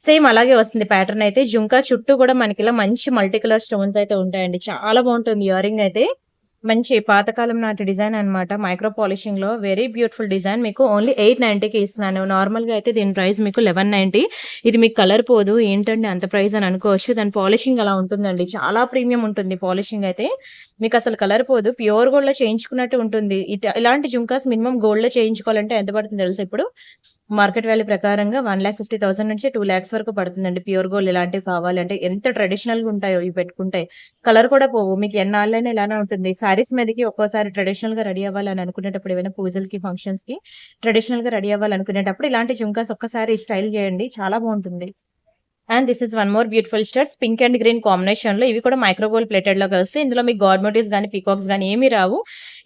Speaker 1: సేమ్ అలాగే వస్తుంది ప్యాటర్న్ అయితే. జుంకా చుట్టూ కూడా మనకి ఇలా మంచి మల్టీ కలర్ స్టోన్స్ అయితే ఉంటాయండి. చాలా బాగుంటుంది ఇయర్ రింగ్ అయితే. మంచి పాతకాలం నాటి డిజైన్ అనమాట. మైక్రో పాలిషింగ్ లో వెరీ బ్యూటిఫుల్ డిజైన్. మీకు ఓన్లీ 890కి ఇస్తున్నాను. నార్మల్ గా అయితే దీని ప్రైస్ మీకు 1190. ఇది మీకు కలర్ పోదు, ఏంటండి అంత ప్రైస్ అని అనుకోవచ్చు. దాని పాలిషింగ్ అలా ఉంటుందండి. చాలా ప్రీమియం ఉంటుంది పాలిషింగ్ అయితే. మీకు అసలు కలర్ పోదు. ప్యూర్ గోల్డ్ లో చేయించుకున్నట్టు ఉంటుంది. ఇలాంటి జుంకాస్ మినిమం గోల్డ్ లో చేయించుకోవాలంటే ఎంత పడుతుంది తెలుసు ఇప్పుడు? మార్కెట్ వాల్యూ ప్రకారంగా 1,50,000 నుంచి 2,00,000 వరకు పడుతుందండి. ప్యూర్ గోల్డ్ ఇలాంటివి కావాలంటే ఎంత ట్రెడిషనల్‌గా ఉంటాయో ఇవి పెట్టుకుంటే. కలర్ కూడా పోవు. మీకు ఎన్నాళ్ళైనా ఇలానే ఉంటుంది. శారీస్ మీదకి ఒక్కోసారి ట్రెడిషనల్‌గా రెడీ అవ్వాలని అనుకునేటప్పుడు ఏమైనా పూజలకి, ఫంక్షన్స్‌కి ట్రెడిషనల్‌గా రెడీ అవ్వాలనుకునేటప్పుడు ఇలాంటి జుంకాస్ ఒక్కసారి స్టైల్ చేయండి. చాలా బావుంటుంది. And this is one more beautiful studs pink and green కాంబినేషన్‌లో ఇవి కూడా మైక్రో గోల్డ్ ప్లేటెడ్‌లోకి వస్తాయి. ఇందులో మీకు గాడ్ మోటివ్స్ గాని, పీకాక్స్ గాని ఏమీ రావు.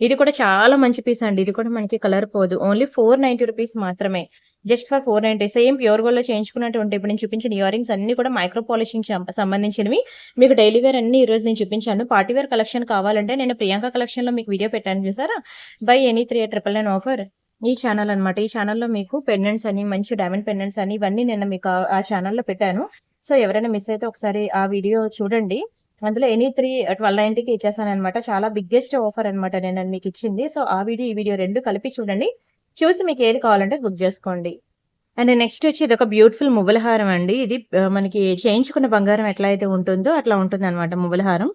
Speaker 1: ఇది కూడా చాలా మంచి పీస్ అండి. ఇది కూడా మనకి కలర్ పోదు. ఓన్లీ 490 రూపీస్ మాత్రమే. జస్ట్ ఫర్ 490 సేమ్ ప్యూర్ గోల్డ్‌లో చేయించుకున్నట్టు ఉంటాయి. ఇప్పుడు నేను చూపించిన ఇయర్ రింగ్స్ అన్నీ కూడా మైక్రో పాలిషింగ్ సంబంధించినవి. మీకు డైలీ వేర్ అన్నీ ఈరోజు నేను చూపించాను. పార్టీ వేర్ కలెక్షన్ కావాలంటే నేను ప్రియాంక కలెక్షన్‌లో మీకు వీడియో పెట్టాను చూసారా? By any 3 at 999 offer. ఈ ఛానల్ అన్నమాట. ఈ ఛానల్‌లో మీకు పెండెంట్స్ అని, మంచి డైమండ్ పెండెంట్స్ అని ఇవన్నీ నేను మీకు ఆ ఛానల్‌లో పెట్టాను. సో, ఎవరైనా మిస్ అయితే ఒకసారి ఆ వీడియో చూడండి. అందులో ఎనీ 3 1290కి ఇచ్చేసాననమాట. చాలా బిగ్గెస్ట్ ఆఫర్ అనమాట నేను మీకు ఇచ్చింది. సో, ఆ వీడియో, ఈ వీడియో 2 కలిపి చూడండి. చూసి మీకు ఏది కావాలంటే బుక్ చేసుకోండి. అండ్ నెక్స్ట్ వచ్చి ఇదొక బ్యూటిఫుల్ మువ్వల హారం అండి. ఇది మనకి చేయించుకున్న బంగారం ఎట్లా అయితే ఉంటుందో అట్లా ఉంటుందన్నమాట మువ్వల హారం.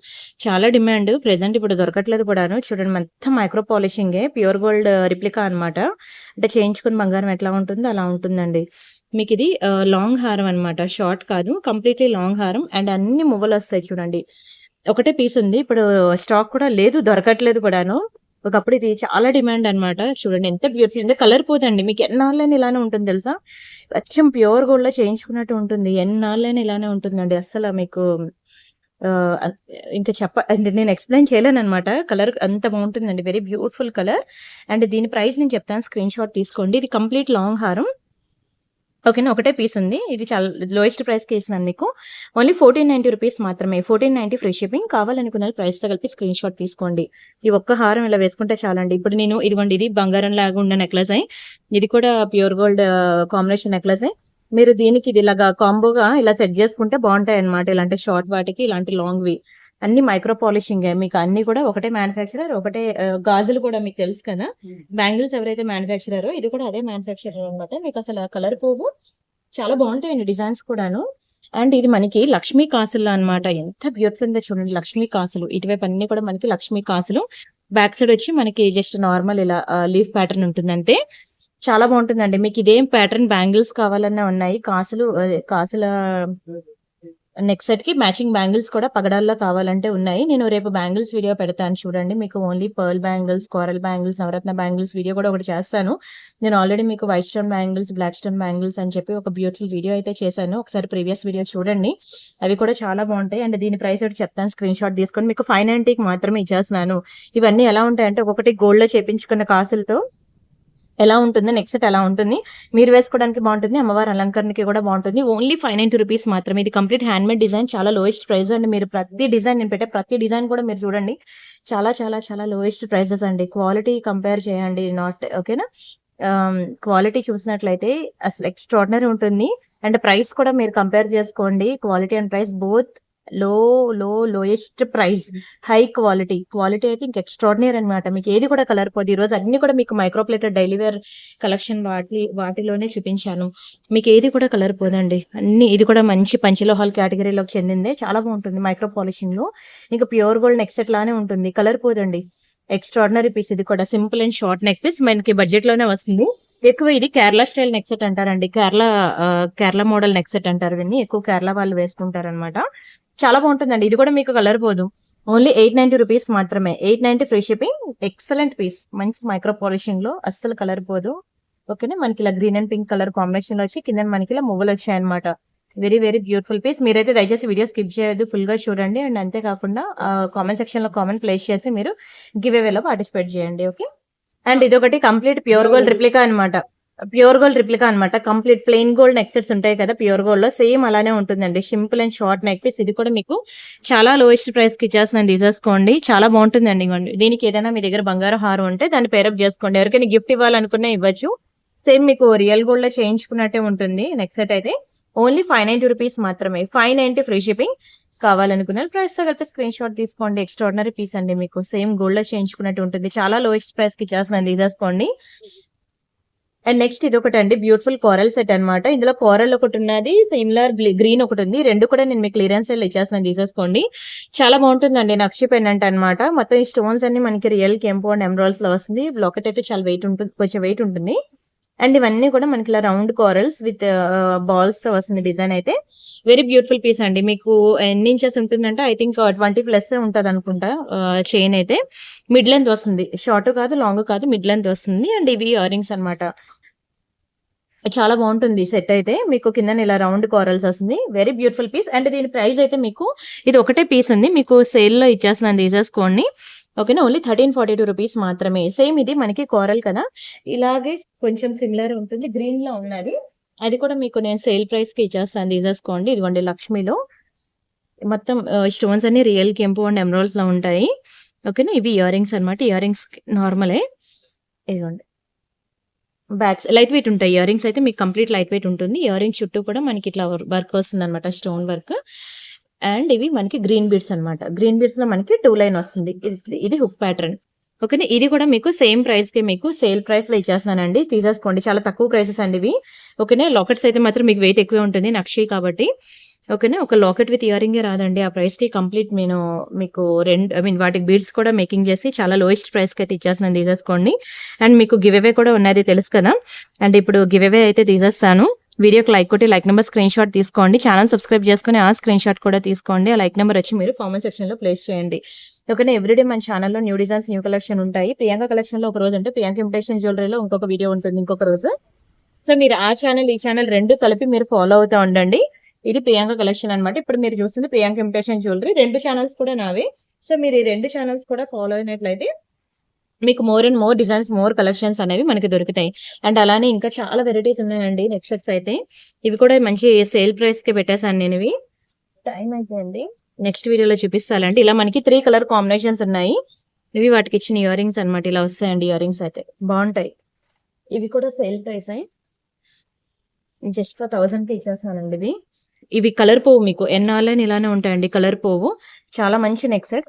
Speaker 1: చాలా డిమాండ్. ప్రెజెంట్ ఇప్పుడు దొరకట్లేదు కూడాను. చూడండి మొత్తం మైక్రో పాలిషింగే. ప్యూర్ గోల్డ్ రిప్లికా అనమాట. అంటే చేయించుకున్న బంగారం ఎట్లా ఉంటుందో అలా ఉంటుందండి. మీకు ఇది లాంగ్ హారం అనమాట. షార్ట్ కాదు. కంప్లీట్లీ లాంగ్ హారం అండ్ అన్ని మువ్వలు వస్తాయి చూడండి. ఒకటే పీస్ ఉంది. ఇప్పుడు స్టాక్ కూడా లేదు. దొరకట్లేదు కూడాను. ఒకప్పుడు ఇది చాలా డిమాండ్ అనమాట. చూడండి ఎంత బ్యూటిఫుల్ ఉందో. కలర్ పోదండి. మీకు ఎన్నాళ్ళైనా ఇలానే ఉంటుంది తెలుసా? అచ్చం ప్యూర్ గోల్డ్‌లో చేయించుకున్నట్టు ఉంటుంది. ఎన్నాళ్ళైనా ఇలానే ఉంటుందండి. అస్సలు మీకు ఆహ్, అన్ ఇంకా అంటే నేను ఎక్స్‌ప్లెయిన్ చేయలేననమాట. కలర్ అంత బావుంటుందండి. Very beautiful colour. అండ్ దీని ప్రైస్ నేను చెప్తాను. స్క్రీన్ షాట్ తీసుకోండి. ఇది కంప్లీట్ లాంగ్ హారం. ఓకేనా. ఒకటే పీస్ ఉంది. ఇది చాలా లోయెస్ట్ ప్రైస్‌కి ఇస్తున్నాను మీకు. ఓన్లీ 1490 రూపీస్ మాత్రమే. 1490 ఫ్రీ షిప్పింగ్. కావాలనుకున్న ప్రైస్‌తో కలిపి స్క్రీన్ షాట్ తీసుకోండి. ఈ ఒక్క హారం ఇలా వేసుకుంటే చాలండి. ఇప్పుడు నేను ఇదిగోండి ఇది బంగారం లాగా ఉన్న నెక్లెసే. ఇది కూడా ప్యూర్ గోల్డ్ కాంబినేషన్ నెక్లెసే. మీరు దీనికి ఇది ఇలాగా కాంబోగా ఇలా సెట్ చేసుకుంటే బావుంటాయన్నమాట. ఇలాంటి షార్ట్ వాటికి ఇలాంటి లాంగ్‌వి. అన్ని మైక్రో పాలిషింగే. మీకు అన్ని కూడా ఒకటే మ్యానుఫ్యాక్చరర్. ఒకటే గాజులు కూడా మీకు తెలుసు కదా! బ్యాంగిల్స్ ఎవరైతే మ్యానుఫ్యాక్చరరో ఇది కూడా అదే మ్యానుఫ్యాక్చరర్ అనమాట. మీకు అసలు కలర్ పోవు. చాలా బావుంటాయండి డిజైన్స్ కూడాను. అండ్ ఇది మనకి లక్ష్మీ కాసుల్లో అనమాట. ఎంత బ్యూటిఫుల్ ఉందో చూడండి. లక్ష్మీ కాసులు. ఇటువైపు అన్నీ కూడా మనకి లక్ష్మీ కాసులు. బ్యాక్ సైడ్ వచ్చి మనకి జస్ట్ నార్మల్ ఇలా లీఫ్ ప్యాటర్న్ ఉంటుందంతే. చాలా బావుంటుందండి. మీకు ఇదేం ప్యాటర్న్ బ్యాంగిల్స్ కావాలన్నా ఉన్నాయి. కాసుల నెక్ సెట్‌కి మ్యాచింగ్ బ్యాంగిల్స్ కూడా పగడాల్లో కావాలంటే ఉన్నాయి. నేను రేపు బ్యాంగిల్స్ వీడియో పెడతాను చూడండి. మీకు only pearl bangles, coral bangles, నవరత్న బ్యాంగిల్స్ వీడియో కూడా ఒకటి చేస్తాను. నేను ఆల్రెడీ మీకు white stone bangles, black stone bangles అని చెప్పి ఒక బ్యూటిఫుల్ వీడియో అయితే చేశాను. ఒకసారి ప్రీవియస్ వీడియో చూడండి. అవి కూడా చాలా బావుంటాయి. అండ్ దీని ప్రైస్ ఒకటి చెప్తాను. స్క్రీన్ షాట్ తీసుకొని మీకు 590కి మాత్రమే ఇచ్చేస్తున్నాను. ఇవన్నీ ఎలా ఉంటాయంటే ఒక్కొక్కటి గోల్డ్‌లో చేపించుకున్న కాసులతో ఎలా ఉంటుంది. నెక్ సెట్ ఎలా ఉంటుంది. మీరు వేసుకోవడానికి బావుంటుంది. అమ్మవారి అలంకరణకి కూడా బావుంటుంది. ఓన్లీ 590 రూపీస్ మాత్రమే. ఇది కంప్లీట్ హ్యాండ్‌మేడ్ డిజైన్. చాలా లోయెస్ట్ ప్రైస్ అండి. మీరు ప్రతి డిజైన్ నేను పెట్టే ప్రతి డిజైన్ కూడా మీరు చూడండి. చాలా చాలా చాలా లోయెస్ట్ ప్రైసెస్ అండి. క్వాలిటీ కంపేర్ చేయండి. ఓకేనా. క్వాలిటీ చూసినట్లయితే అసలు ఎక్స్ట్రార్డినరీ ఉంటుంది. అండ్ ప్రైస్ కూడా మీరు కంపేర్ చేసుకోండి. Quality and price both lowest price. High quality. Quality అయితే ఇంక ఎక్స్ట్రార్డినరీ అనమాట. మీకు ఏది కూడా కలర్ పోదు. ఈరోజు అన్ని కూడా మీకు micro plated daily wear collection వాటిలోనే చూపించాను. మీకు ఏది కూడా కలర్ పోదండి. అన్ని ఇది కూడా మంచి పంచలోహాల్ కేటగిరీలోకి చెందిందే. చాలా బాగుంటుంది మైక్రో పాలిషింగ్‌లో. ఇంకా ప్యూర్ గోల్డ్ నెక్ సెట్ లానే ఉంటుంది. కలర్ పోదండి. Extraordinary piece. ఇది కూడా simple and short neck piece. మనకి బడ్జెట్‌లోనే వస్తుంది. ఎక్కువ ఇది కేరళ స్టైల్ నెక్ సెట్ అంటారండి. కేరళ మోడల్ నెక్ సెట్ అంటారు దీన్ని. ఎక్కువ కేరళ వాళ్ళు వేసుకుంటారనమాట. చాలా బాగుంటుందండి. ఇది కూడా మీకు కలర్ పోదు. ఓన్లీ 890 రూపీస్ మాత్రమే. 890 ఫ్రీ షిప్పింగ్. Excellent piece. మంచి మైక్రో పాలిషింగ్ లో అస్సలు కలర్ పోదు. ఓకేనా. మనకి ఇలా green and pink colour combination లో వచ్చి కింద మనకి ఇలా మువ్వలు వచ్చాయన్నమాట. Very very beautiful piece. మీరైతే దయచేసి వీడియో స్కిప్ చేయొద్దు. ఫుల్ గా చూడండి. అండ్ అంతేకాకుండా కామెంట్ సెక్షన్ లో కామెంట్ ప్లేస్ చేసి మీరు గివ్ అవేలో పార్టిసిపేట్ చేయండి. ఓకే. అండ్ ఇదొకటి కంప్లీట్ ప్యూర్ గోల్డ్ రిప్లికా అనమాట. Complete plain gold neck sets ఉంటాయి కదా ప్యూర్ గోల్డ్ లో, సేమ్ అలానే ఉంటుందండి. Simple and short neck piece. ఇది కూడా మీకు చాలా లోయెస్ట్ ప్రైస్ కి ఇచ్చేస్తున్నాను. తీసేసుకోండి. చాలా బాగుంటుందండి. దీనికి ఏదైనా మీ దగ్గర బంగారం హారం ఉంటే దాన్ని పేరప్ చేసుకోండి. ఎవరికైనా గిఫ్ట్ ఇవ్వాలనుకున్నా ఇవ్వచ్చు. సేమ్ మీకు రియల్ గోల్డ్ లో చేయించుకున్నట్టే ఉంటుంది నెక్ సెట్ అయితే. ఓన్లీ 590 రూపీస్ మాత్రమే. 590 ఫ్రీ షిప్పింగ్. కావాలనుకున్న ప్రైస్ తో కలిపి స్క్రీన్ షాట్ తీసుకోండి. ఎక్స్ట్రాడినరీ పీస్ అండి. మీకు సేమ్ గోల్డ్ లో చేయించుకున్నట్టు ఉంటుంది. చాలా లోయెస్ట్ ప్రైస్ కి ఇచ్చేస్తున్నాను. తీసేసుకోండి. అండ్ నెక్స్ట్ ఇది ఒకటి అండి. బ్యూటిఫుల్ కోరల్ సెట్ అనమాట. ఇందులో కోరల్ ఒకటి ఉన్నది, సిమిలర్ గ్రీన్ ఒకటి ఉంది. రెండు కూడా నేను మీకు క్లియరెన్స్ సేల్ ఇచ్చేస్తున్నాను. తీసేసుకోండి. చాలా బాగుంటుందండి. నక్షి పెండెంట్ అనమాట. మొత్తం ఈ స్టోన్స్ అన్ని మనకి రియల్ కెంపో అండ్ ఎమరాల్డ్స్ లో వస్తుంది. లాకెట్ అయితే చాలా వెయిట్ ఉంటుంది. కొంచెం వెయిట్ ఉంటుంది. అండ్ ఇవన్నీ కూడా మనకి ఇలా రౌండ్ కోరల్స్ విత్ బాల్స్ తో వస్తుంది డిజైన్ అయితే. వెరీ బ్యూటిఫుల్ పీస్ అండి. మీకు ఎన్ని ఇంచెస్ ఉంటుందంటే ఐ థింక్ 20+ ఉంటది అనుకుంటా. చైన్ అయితే మిడ్ లెంత్ వస్తుంది, షార్ట్ కాదు లాంగ్ కాదు, మిడ్ లెంత్ వస్తుంది. అండ్ ఇవి ఇయర్ రింగ్స్ అనమాట. చాలా బాగుంటుంది సెట్ అయితే. మీకు కింద ఇలా రౌండ్ కోరల్స్ వస్తుంది. Very beautiful piece. అండ్ దీని ప్రైస్ అయితే మీకు ఇది ఒకటే పీస్ ఉంది, మీకు సేల్ లో ఇచ్చేస్తున్నాను, తీసేసుకోండి. ఓకేనా, ఓన్లీ 1342 రూపీస్ మాత్రమే. సేమ్ ఇది మనకి కోరల్ కదా, ఇలాగే కొంచెం సిమిలర్ ఉంటుంది. గ్రీన్ లో ఉన్నది, అది కూడా మీకు నేను సేల్ ప్రైస్ కి ఇచ్చేస్తాను, తీసేసుకోండి. ఇదిగోండి లక్ష్మిలో మొత్తం స్టోన్స్ అన్ని రియల్ కెంపు అండ్ ఎమరాల్డ్స్ లో ఉంటాయి. ఓకేనా, ఇవి ఇయర్ రింగ్స్ అనమాట. ఇయర్ రింగ్స్ నార్మలే. ఇదిగోండి బ్యాగ్స్ లైట్ వెయిట్ ఉంటాయి. ఇయర్ రింగ్స్ అయితే మీకు కంప్లీట్ లైట్ వెయిట్ ఉంటుంది. ఇయర్ రింగ్స్ చుట్టూ కూడా మనకి ఇట్లా వర్క్ వస్తుంది అనమాట, స్టోన్ వర్క్. అండ్ ఇవి మనకి గ్రీన్ బీడ్స్ అనమాట. గ్రీన్ బీడ్స్ లో మనకి 2 లైన్ వస్తుంది. ఇది హుక్ ప్యాటర్న్. ఓకేనా, ఇది కూడా మీకు సేమ్ ప్రైస్ కి మీకు సేల్ ప్రైస్ లో ఇచ్చేస్తానండి, తీసేసుకోండి. చాలా తక్కువ ప్రైసెస్ అండి ఇవి. ఓకేనా, లాకెట్స్ అయితే మాత్రం మీకు వెయిట్ ఎక్కువే ఉంటుంది, నక్షి కాబట్టి. ఓకేనా, ఒక లాకెట్ విత్ ఇయర్ రింగే రాదండి ఆ ప్రైస్ కి. కంప్లీట్ నేను మీకు వాటికి బీడ్స్ కూడా మేకింగ్ చేసి చాలా లోయెస్ట్ ప్రైస్ కి అయితే ఇచ్చేస్తున్నాను, తీసేసుకోండి. అండ్ మీకు గివ్ అవే కూడా ఉన్నది తెలుసు కదా. అండ్ ఇప్పుడు గివ్ అవే అయితే తీసేస్తాను. వీడియోకి లైక్ కొట్టి లైక్ నెంబర్ స్క్రీన్ షాట్ తీసుకోండి. ఛానల్ సబ్స్క్రైబ్ చేసుకుని ఆ స్క్రీన్ షాట్ కూడా తీసుకోండి. ఆ లైక్ నెంబర్ వచ్చి మీరు కామెంట్ సెక్షన్ లో ప్లేస్ చేయండి. ఓకేనా, ఎవ్రీడే మన ఛానల్లో న్యూ డిజైన్స్, న్యూ కలెక్షన్ ఉంటాయి. ప్రియాంక కలెక్షన్ లో ఒక రోజు ఉంటే ప్రియాంక ఇమిటేషన్ జ్యువెలరీలో ఇంకొక వీడియో ఉంటుంది ఇంకొక రోజు. సో మీరు ఆ ఛానల్ ఈ ఛానల్ రెండు కలిపి మీరు ఫాలో అవుతూ ఉండండి. ఇది ప్రియాంక కలెక్షన్ అనమాట. ఇప్పుడు మీరు చూస్తుంది ప్రియాంక ఇమిటేషన్ జ్యువెలరీ. 2 ఛానల్స్ కూడా నావే. సో మీరు ఈ 2 ఛానల్స్ కూడా ఫాలో అయినట్లయితే మీకు more and more designs, more collections అనేవి మనకి దొరుకుతాయి. అండ్ అలానే ఇంకా చాలా వెరైటీస్ ఉన్నాయండి నెక్ సెట్స్ అయితే. ఇవి కూడా మంచి సేల్ ప్రైస్ కి పెట్టేశాను నేను. ఇవి టైం అయిపోయింది, నెక్స్ట్ వీడియోలో చూపిస్తానండి. ఇలా మనకి 3 కలర్ కాంబినేషన్స్ ఉన్నాయి. ఇవి వాటికి ఇచ్చిన ఇయర్ రింగ్స్ అనమాట. ఇలా వస్తాయండి ఇయర్ రింగ్స్ అయితే, బాగుంటాయి. ఇవి కూడా సేల్ ప్రైస్ జస్ట్ ఫర్ 1000 కి ఇచ్చేస్తానండి ఇవి. ఇవి కలర్ పోవు, మీకు ఎన్నాళ్ళని ఇలానే ఉంటాయండి కలర్ పోవు. చాలా మంచి నెక్ సెట్.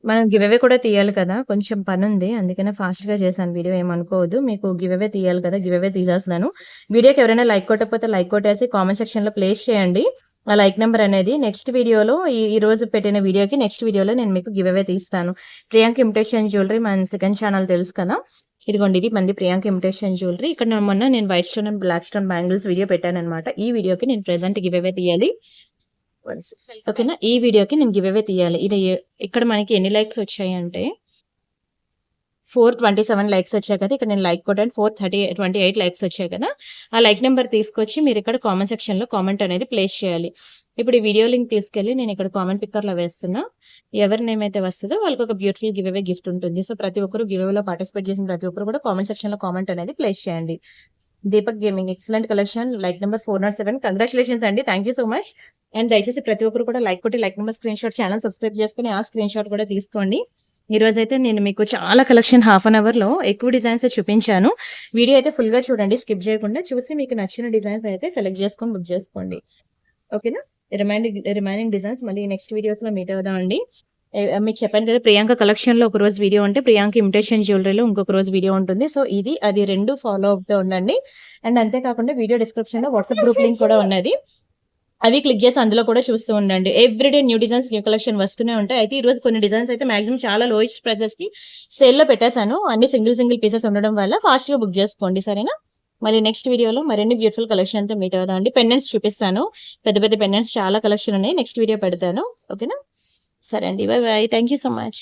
Speaker 1: మనం గివ్ అవే కూడా తీయాలి కదా, కొంచెం పని ఉంది, అందుకనే ఫాస్ట్ గా చేశాను వీడియో, ఏమనుకోవద్దు. మీకు గివ్ అవే తీయాలి కదా, గివ్ అవే తీసేస్తున్నాను. వీడియోకి ఎవరైనా లైక్ కొట్టకపోతే లైక్ కొట్టేసి కామెంట్ సెక్షన్ లో ప్లేస్ చేయండి ఆ లైక్ నెంబర్ అనేది. నెక్స్ట్ వీడియోలో ఈ రోజు పెట్టిన వీడియోకి నెక్స్ట్ వీడియోలో నేను మీకు గివ్ అవే తీస్తాను. ప్రియాంక ఇమిటేషన్ జ్యువెలరీ మన సెకండ్ ఛానల్ తెలుసు కదా. ఇదిగోండి, ఇది మంది ప్రియాంక ఇమిటేషన్ జ్యువెలరీ. ఇక్కడ మొన్న నేను white stone and black stone bangles video పెట్టాను అనమాట. ఈ వీడియోకి నేను ప్రెసెంట్ గివ్ అవే తీయాలి. ఓకేనా, ఈ వీడియోకి నేను గివ్ అవే తీయాలి. ఇది ఇక్కడ మనకి ఎన్ని లైక్స్ వచ్చాయి అంటే 427 లైక్స్ వచ్చాయి కదా. ఇక్కడ నేను లైక్ కొట్టాను, 428 లైక్స్ వచ్చాయి కదా. ఆ లైక్ నెంబర్ తీసుకొచ్చి మీరు ఇక్కడ కామెంట్ సెక్షన్ లో కామెంట్ అనేది ప్లేస్ చేయాలి. ఇప్పుడు ఈ వీడియో లింక్ తీసుకెళ్లి నేను ఇక్కడ కామెంట్ పిక్కర్ లో వేస్తున్నా. ఎవరి నేమ్ అయితే వస్తుందో వాళ్ళకి ఒక బ్యూటిఫుల్ గివ్ అవే గిఫ్ట్ ఉంటుంది. సో ప్రతి ఒక్కరు గివ్ అవే లో పార్టిసిపేట్ చేసిన ప్రతి ఒక్కరు కూడా కామెంట్ సెక్షన్ లో కామెంట్ అనేది ప్లేస్ చేయండి. Deepak gaming excellent collection, like number 407. Congratulations అండి, thank you so much. And దయచేసి ప్రతి ఒక్కరు కూడా లైక్ కొట్టి like number screenshot, channel subscribe చేసుకుని ఆ స్క్రీన్ షాట్ కూడా తీసుకోండి. ఈ రోజు అయితే నేను మీకు చాలా కలెక్షన్ హాఫ్ అన్ అవర్ లో ఎక్కువ డిజైన్స్ చూపించాను. వీడియో అయితే ఫుల్ గా చూడండి, స్కిప్ చేయకుండా చూసి మీకు నచ్చిన డిజైన్స్ అయితే సెలెక్ట్ చేసుకొని బుక్ చేసుకోండి. ఓకేనా, రిమైనింగ్ డిజైన్స్ మళ్ళీ నెక్స్ట్ వీడియోస్ లో మీట్ అవుదామండి. మీకు చెప్పాను కదా, ప్రియాంక కలెక్షన్ లో ఒక రోజు వీడియో ఉంటే ప్రియాంక ఇమిటేషన్ జ్యువెలరీలో ఇంకొక రోజు వీడియో ఉంటుంది. సో ఇది అది రెండు ఫాలో అవుతూ ఉండండి. అండ్ అంతేకాకుండా వీడియో డిస్క్రిప్షన్ లో వాట్సాప్ గ్రూప్ లింక్ కూడా ఉన్నది, అవి క్లిక్ చేసి అందులో కూడా చూస్తూ ఉండండి. Everyday new designs, new collection వస్తూనే ఉంటాయి. అయితే ఈ రోజు కొన్ని డిజైన్స్ అయితే మాక్సిమం చాలా లోయెస్ట్ ప్రైసెస్ కి సేల్ లో పెట్టేశాను. అన్ని సింగిల్ పీసెస్ ఉండడం వల్ల ఫాస్ట్ గా బుక్ చేసుకోండి, సరేనా. మళ్ళీ నెక్స్ట్ వీడియోలో మరిన్ని బ్యూటిఫుల్ కలెక్షన్ తో మీట్ అవుదామండి. పెండెంట్స్ చూపిస్తాను, పెద్ద పెద్ద పెండెంట్స్ చాలా కలెక్షన్ ఉన్నాయి, నెక్స్ట్ వీడియో పెడతాను. ఓకేనా, సరే అండి, by by, thank you so much.